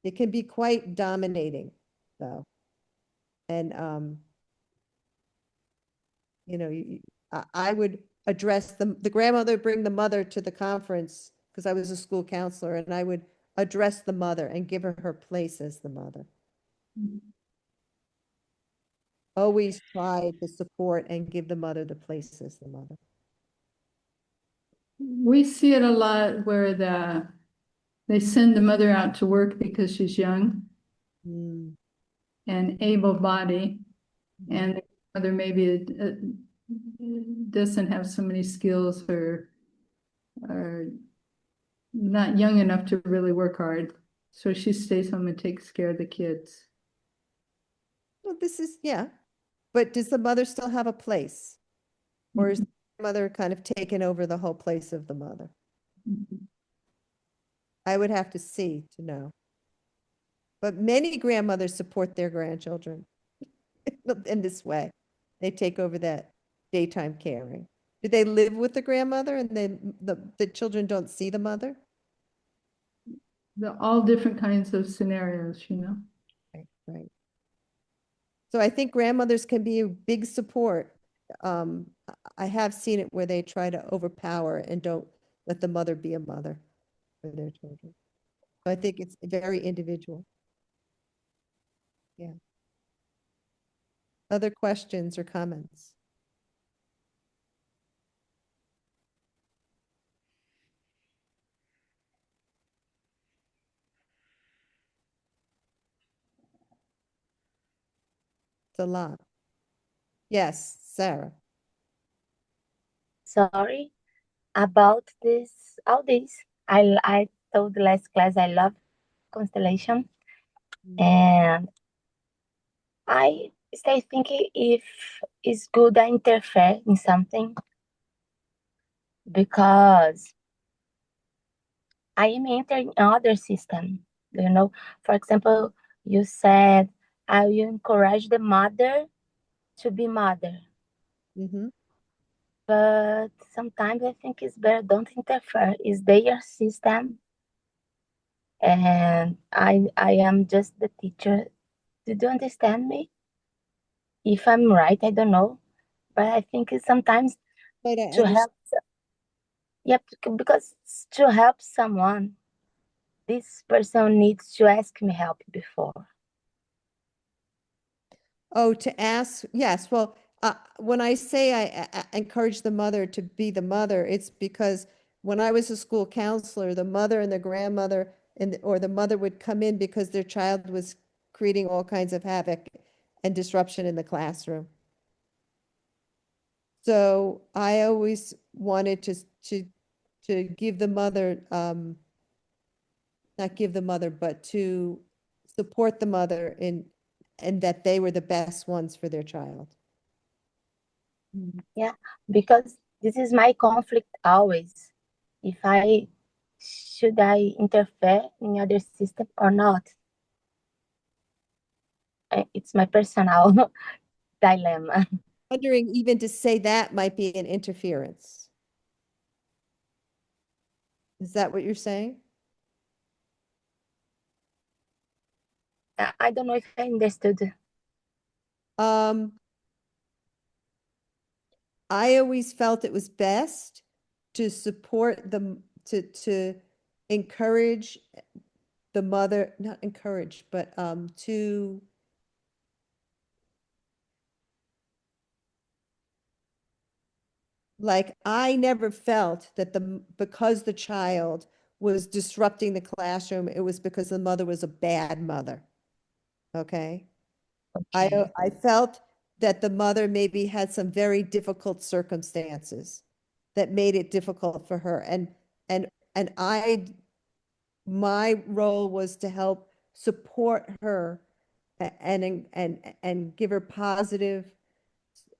It can be quite dominating, though. And, I address the grandmother, would bring the mother to the conference, because I was a school counselor, and I would address the mother and give her her place as the mother. Always try to support and give the mother the place as the mother. We see it a lot where they send the mother out to work because she's young Mm, and able-bodied, and the mother maybe doesn't have so many skills or not young enough to really work hard. So she stays home and takes care of the kids. Well, yeah, but does the mother still have a place? Or is the mother kind of taken over the whole place of the mother? I would have to see to know. But many grandmothers support their grandchildren in this way. They take over that daytime caring. Do they live with the grandmother and the children don't see the mother? All different kinds of scenarios, you know. Right, right. So I think grandmothers can be a big support. I have seen it where they try to overpower and don't let the mother be a mother for their children. So I think it's very individual. Yeah. Other questions or comments? It's a lot. Yes, Sarah. Sorry about this. All this. I told the last class I love constellation, and I stay thinking if it's good I interfere in something because I am entering another system. You know, for example, you said I will encourage the mother to be mother. Mm-hmm. But sometimes I think it's better don't interfere. It's their system, and I am just the teacher. Did you understand me? If I'm right, I don't know, but I think it's sometimes But I to help. Yep, because to help someone, this person needs to ask me help before. Oh, to ask, yes. Well, when I say I encourage the mother to be the mother, it's because when I was a school counselor, the mother and the grandmother or the mother would come in because their child was creating all kinds of havoc and disruption in the classroom. So I always wanted to give the mother, not give the mother, but to support the mother and that they were the best ones for their child. Yeah, because this is my conflict always. If I should I interfere in other system or not? It's my personal dilemma. Wondering even to say that might be an interference. Is that what you're saying? I don't know if I understood. I always felt it was best to support to encourage the mother, not encourage, but to like I never felt that because the child was disrupting the classroom, it was because the mother was a bad mother. Okay. Okay. I felt that the mother maybe had some very difficult circumstances that made it difficult for her. And and I my role was to help support her and give her positive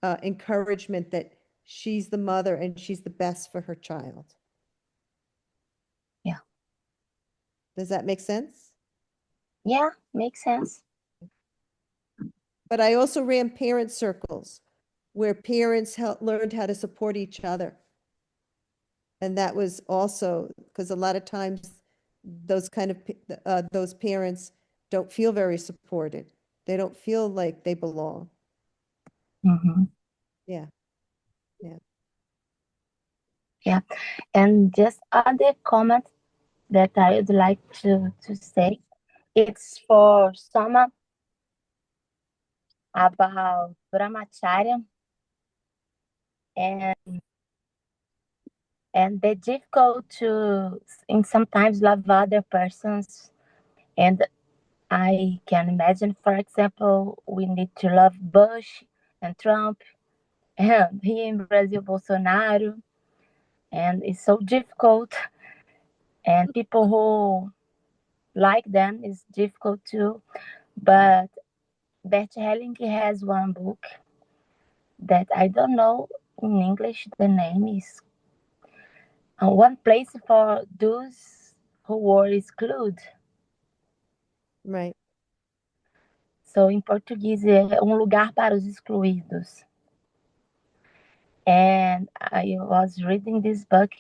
encouragement that she's the mother and she's the best for her child. Yeah. Does that make sense? Yeah, makes sense. But I also ran parent circles where parents learned how to support each other. And that was also because a lot of times those kind of those parents don't feel very supported. They don't feel like they belong. Mm-hmm. Yeah. Yeah. Yeah. And just other comment that I would like to say, it's for someone about brahmacharya and the difficult to and sometimes love other persons. And I can imagine, for example, we need to love Bush and Trump and here in Brazil Bolsonaro, and it's so difficult. And people who like them is difficult too. But Bert Helling has one book that I don't know in English. The name is One Place for Those Who Were Excluded. Right. So, em português, é Um Lugar para os Excluídos. And I was reading this book,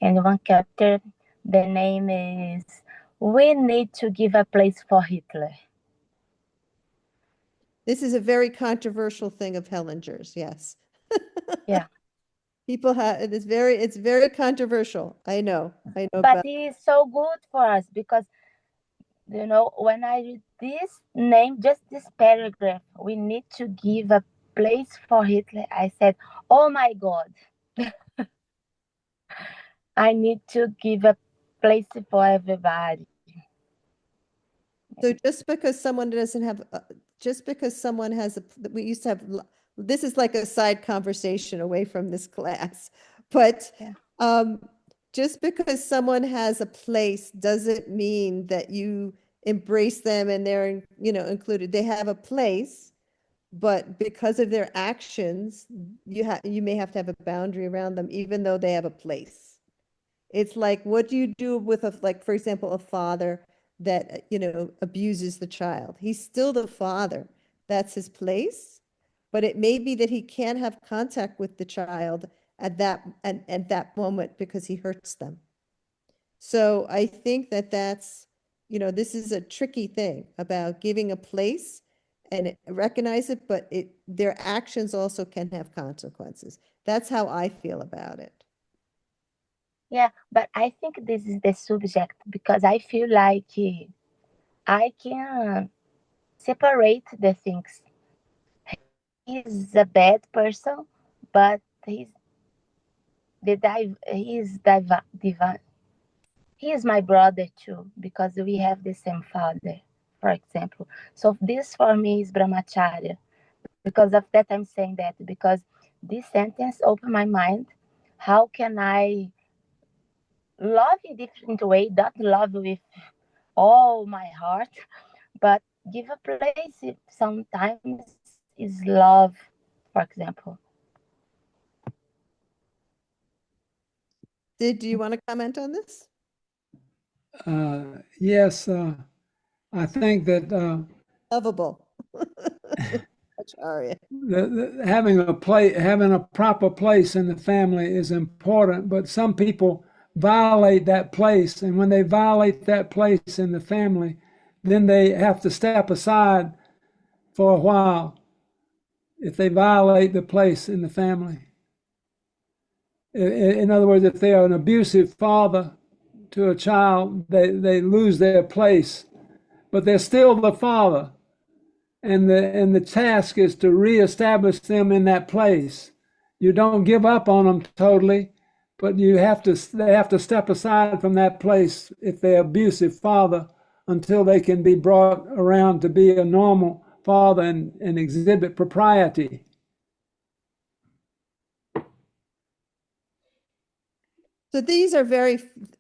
and one chapter, the name is We Need to Give a Place for Hitler. This is a very controversial thing of Hellinger's, yes. Yeah. People have, it's very controversial. I know But about, it's so good for us because, you know, when I read this name, just this paragraph, we need to give a place for Hitler. I said, oh my God, I need to give a place for everybody. so just because someone doesn't have, just because someone has, we used to have, this is like a side conversation away from this class, but Yeah. just because someone has a place doesn't mean that you embrace them and they're, included. They have a place, but because of their actions, you may have to have a boundary around them, even though they have a place. It's like, what do you do with like, for example, a father that, abuses the child? He's still the father. That's his place. But it may be that he can't have contact with the child at that moment because he hurts them. So I think that this is a tricky thing about giving a place and recognize it, but their actions also can have consequences. That's how I feel about it. Yeah, but I think this is the subject because I feel like I can separate the things. He's a bad person, but he is my brother too because we have the same father, for example. So this for me is brahmacharya. Because of that, I'm saying that because this sentence opened my mind. How can I love in different way? Not love with all my heart, but give a place if sometimes is love, for example. Do you want to comment on this? Yes, I think that Lovable. Acharya. having having a proper place in the family is important, but some people violate that place, and when they violate that place in the family, then they have to step aside for a while if they violate the place in the family. In other words, if they are an abusive father to a child, they lose their place, but they're still the father. And the task is to reestablish them in that place. You don't give up on them totally, but they have to step aside from that place if they're abusive father until they can be brought around to be a normal father and exhibit propriety. So these are very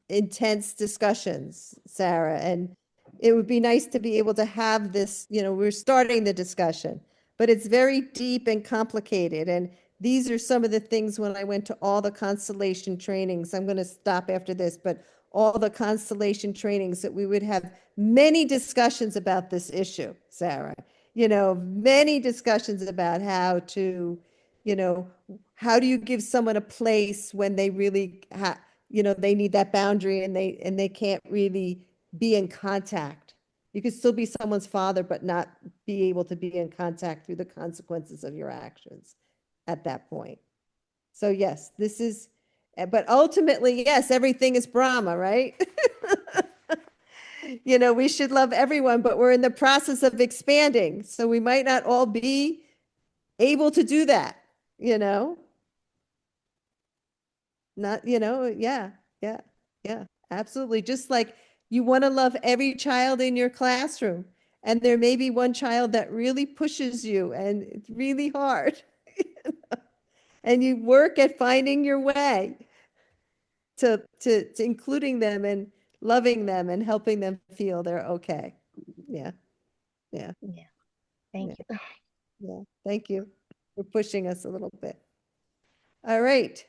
intense discussions, Sarah, and it would be nice to be able to have this, we're starting the discussion, but it's very deep and complicated. And these are some of the things when I went to all the constellation trainings, I'm going to stop after this, but all the constellation trainings that we would have many discussions about this issue, Sarah, many discussions about how to, how do you give someone a place when they really they need that boundary and they can't really be in contact. You could still be someone's father, but not be able to be in contact through the consequences of your actions at that point. So yes, this is, But ultimately, yes, everything is Brahma, right? You know, we should love everyone, but we're in the process of expanding. So we might not all be able to do that, you know? Not, yeah, yeah, yeah, absolutely. Just like you want to love every child in your classroom. And there may be one child that really pushes you and it's really hard. And you work at finding your way to including them and loving them and helping them feel they're okay. Yeah, yeah, Yeah. Thank you. yeah. Thank you for pushing us a little bit. All right.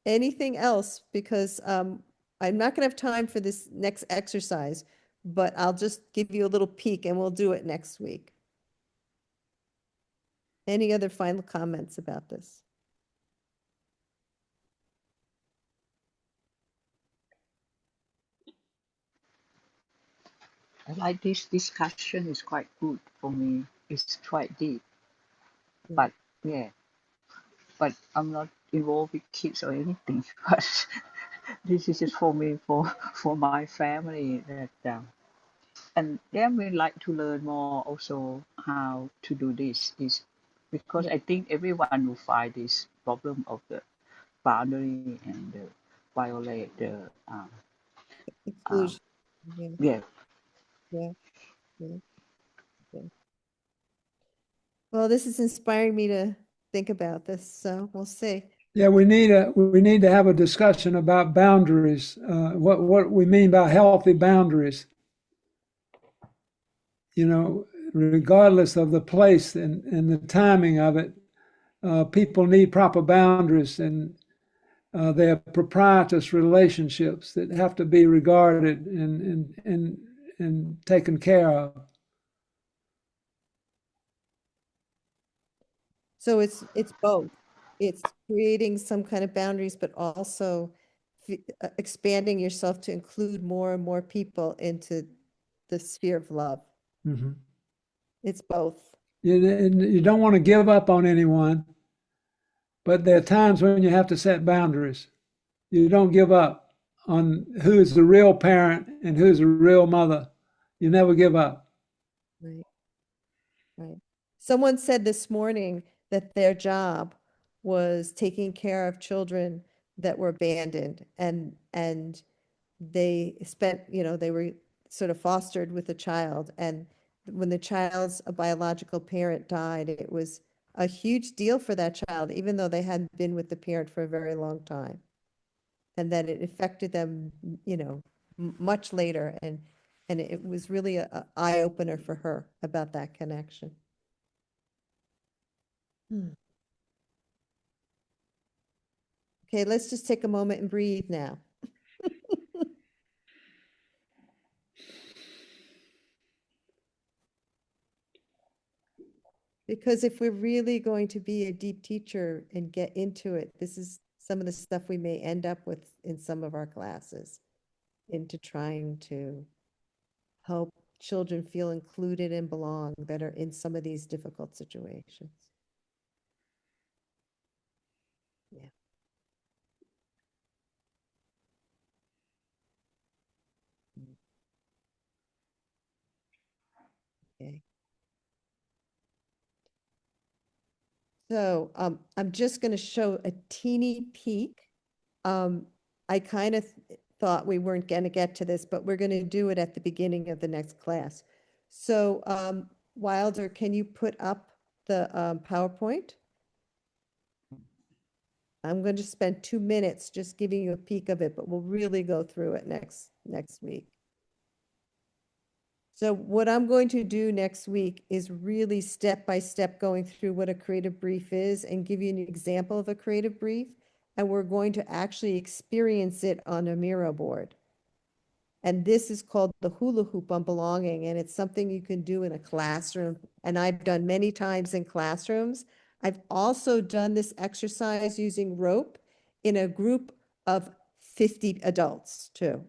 Anything else? Because I'm not gonna have time for this next exercise, but I'll just give you a little peek and we'll do it next week. Any other final comments about this? I like this discussion is quite good for me. It's quite deep, but yeah, but I'm not involved with kids or anything. But this is just for me, for my family. That and then we like to learn more also how to do this is because I think everyone will find this problem of the boundary and the violate the uh, Exclusion. Yeah, yeah. yeah, yeah, yeah. Well, this is inspiring me to think about this, so we'll see. Yeah, we need to have a discussion about boundaries. What we mean by healthy boundaries. You know, regardless of the place and the timing of it, people need proper boundaries, and they're proprietous relationships that have to be regarded and taken care of. So it's both. It's creating some kind of boundaries, but also expanding yourself to include more and more people into the sphere of love. Mm-hmm. It's both. You don't want to give up on anyone, but there are times when you have to set boundaries. You don't give up on who's the real parent and who's the real mother. You never give up. Right, right. Someone said this morning that their job was taking care of children that were abandoned and they spent, they were sort of fostered with a child. And when the child's a biological parent died, it was a huge deal for that child, even though they hadn't been with the parent for a very long time. And that it affected them, much later. And it was really a eye opener for her about that connection. Okay, let's just take a moment and breathe now. Because if we're really going to be a deep teacher and get into it, this is some of the stuff we may end up with in some of our classes, into trying to help children feel included and belong that are in some of these difficult situations. Yeah. Okay. So I'm just going to show a teeny peek. I kind of thought we weren't going to get to this, but we're going to do it at the beginning of the next class. So Wilder, can you put up the PowerPoint? I'm going to spend 2 minutes just giving you a peek of it, but we'll really go through it next week. So what I'm going to do next week is really step by step going through what a creative brief is and give you an example of a creative brief. And we're going to actually experience it on a Miro board. And this is called the hula hoop on belonging. And it's something you can do in a classroom. And I've done many times in classrooms. I've also done this exercise using rope in a group of 50 adults too.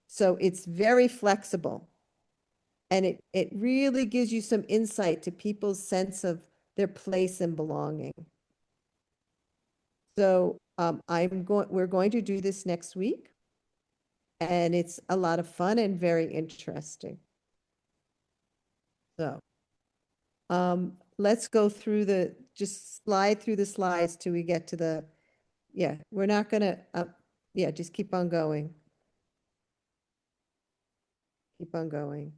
So it's very flexible. And it really gives you some insight to people's sense of their place and belonging. So we're going to do this next week. And it's a lot of fun and very interesting. So, let's go through just slide through the slides till we get to yeah, we're not gonna, yeah, just keep on going. Keep on going.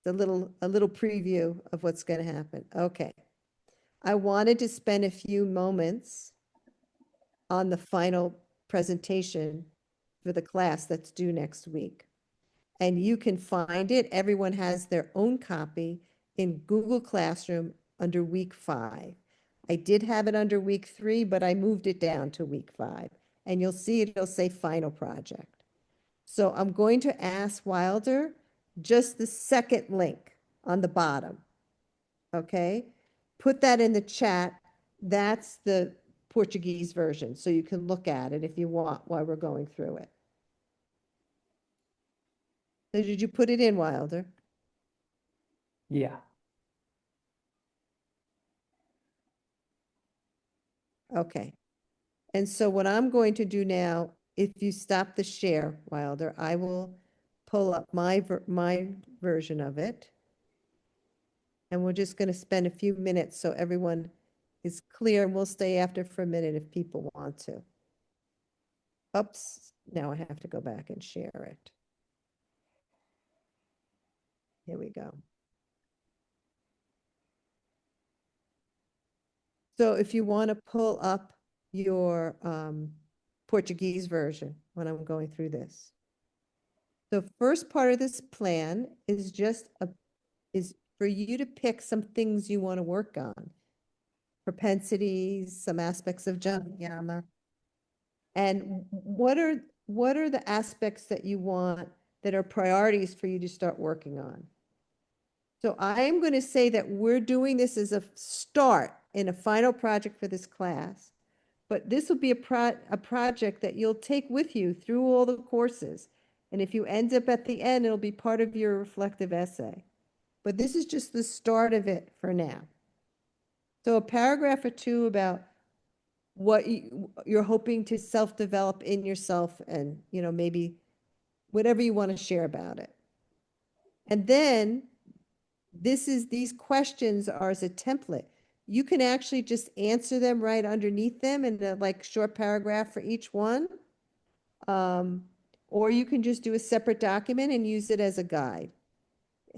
A little preview of what's gonna happen. Okay. I wanted to spend a few moments on the final presentation for the class that's due next week. And you can find it. Everyone has their own copy in Google Classroom under week 5. I did have it under week 3, but I moved it down to week 5. And you'll see it'll say final project. So I'm going to ask Wilder just the second link on the bottom. Okay? Put that in the chat. That's the Portuguese version. So you can look at it if you want while we're going through it. So did you put it in, Wilder? Yeah. Okay. And so what I'm going to do now, if you stop the share, Wilder, I will pull up my version of it. And we're just going to spend a few minutes so everyone is clear, and we'll stay after for a minute if people want to. Oops, now I have to go back and share it. Here we go. So if you want to pull up your Portuguese version when I'm going through this. The first part of this plan is is for you to pick some things you want to work on. Propensities, some aspects of Jnana. And what are the aspects that you want that are priorities for you to start working on? So I am going to say that we're doing this as a start in a final project for this class, but this will be a project that you'll take with you through all the courses. And if you end up at the end, it'll be part of your reflective essay. But this is just the start of it for now. So a paragraph or two about what you're hoping to self-develop in yourself and, maybe whatever you want to share about it. And then these questions are as a template. You can actually just answer them right underneath them in a short paragraph for each one. Or you can just do a separate document and use it as a guide,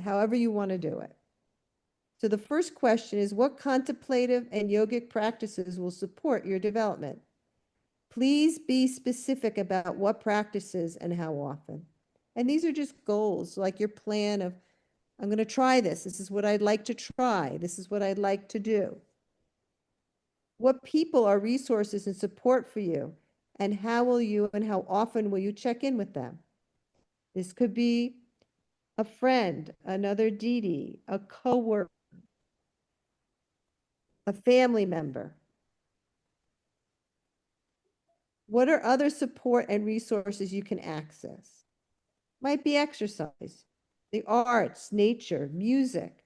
however you want to do it. So the first question is, what contemplative and yogic practices will support your development? Please be specific about what practices and how often. And these are just goals, like your plan of, I'm going to try this. This is what I'd like to try. This is what I'd like to do. What people are resources and support for you? And how often will you check in with them? This could be a friend, another Didi, a coworker, a family member. What are other support and resources you can access? Might be exercise, the arts, nature, music.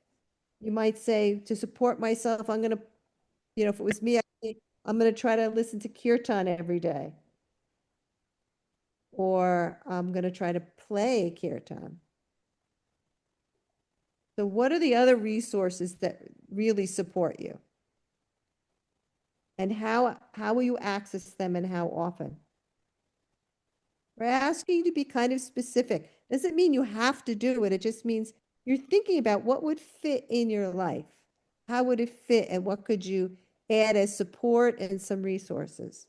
You might say, to support myself, I'm going to, if it was me, I'm going to try to listen to kirtan every day. Or I'm going to try to play kirtan. So what are the other resources that really support you? And how will you access them and how often? We're asking you to be kind of specific. Doesn't mean you have to do it. It just means you're thinking about what would fit in your life. How would it fit and what could you add as support and some resources?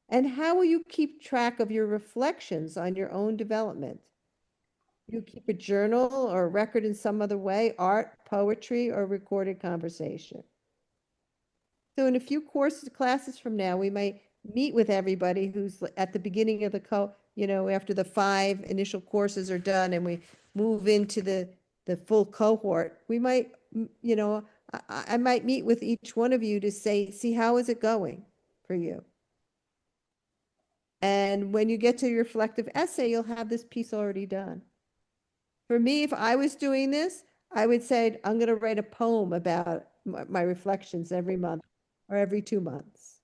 And how will you keep track of your reflections on your own development? You keep a journal or a record in some other way, art, poetry, or recorded conversation. So in a few classes from now, we might meet with everybody who's at the beginning of after the 5 initial courses are done and we move into the full cohort. We might, I might meet with each one of you to see how is it going for you. And when you get to your reflective essay, you'll have this piece already done. For me, if I was doing this, I would say, I'm going to write a poem about my reflections every month or every 2 months.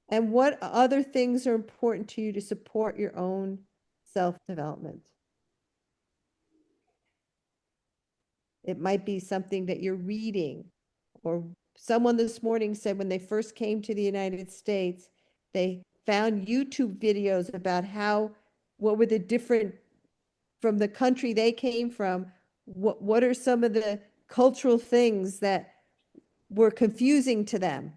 And what other things are important to you to support your own self-development? It might be something that you're reading, or someone this morning said when they first came to the United States, they found YouTube videos about what were the different, from the country they came from, what are some of the cultural things that were confusing to them.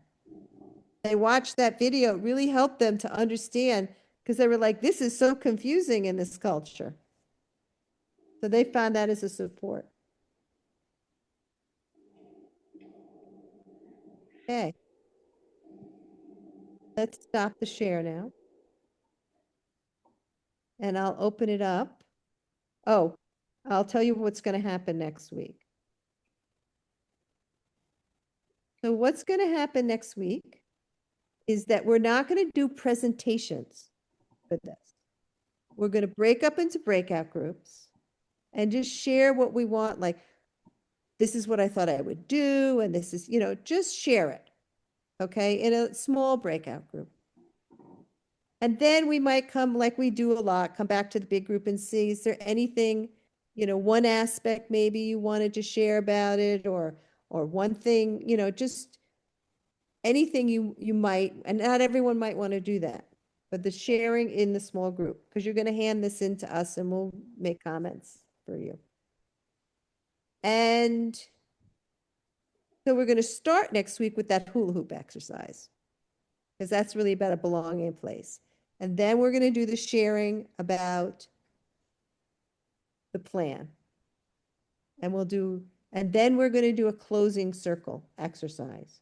They watched that video, it really helped them to understand, because they were like, this is so confusing in this culture. So they found that as a support. Okay. Let's stop the share now. And I'll open it up. Oh, I'll tell you what's going to happen next week. So what's going to happen next week is that we're not going to do presentations with this. We're going to break up into breakout groups and just share what we want. Like, this is what I thought I would do. And this is, just share it. Okay. In a small breakout group. And then we might come, like we do a lot, come back to the big group and see, is there anything, one aspect maybe you wanted to share about it, or one thing, just anything you might, and not everyone might want to do that, but the sharing in the small group, because you're going to hand this in to us and we'll make comments for you. And so we're going to start next week with that hula hoop exercise, because that's really about a belonging place. And then we're going to do the sharing about the plan. And then we're going to do a closing circle exercise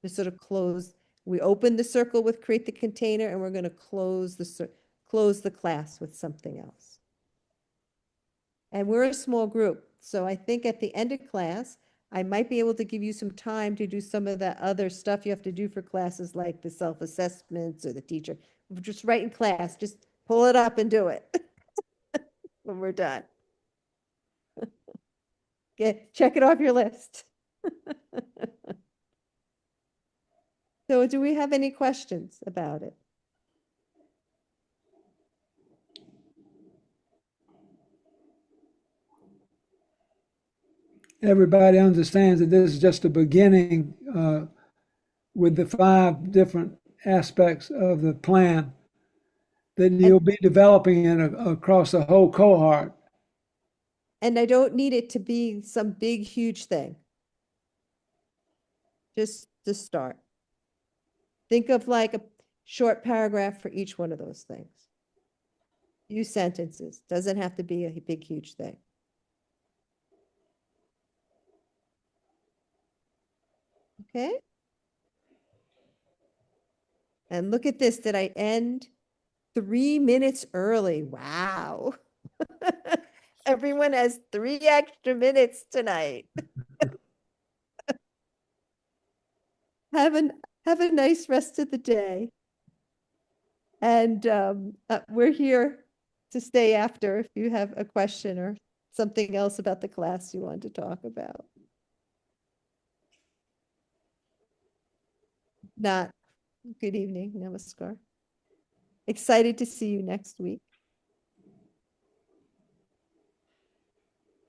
to sort of close. We open the circle with create the container, and we're going to close the class with something else. And we're a small group. So I think at the end of class, I might be able to give you some time to do some of that other stuff you have to do for classes, like the self-assessments or the teacher. Just right in class, just pull it up and do it when we're done. Check it off your list. So do we have any questions about it? Everybody understands that this is just a beginning with the 5 different aspects of the plan that you'll be developing across the whole cohort. And I don't need it to be some big, huge thing. Just to start. Think of like a short paragraph for each one of those things. Few sentences. Doesn't have to be a big, huge thing. Okay. And look at this. Did I end 3 minutes early? Wow. Everyone has 3 extra minutes tonight. Have a nice rest of the day. And we're here to stay after if you have a question or something else about the class you want to talk about. Not. Good evening. Namaskar. Excited to see you next week.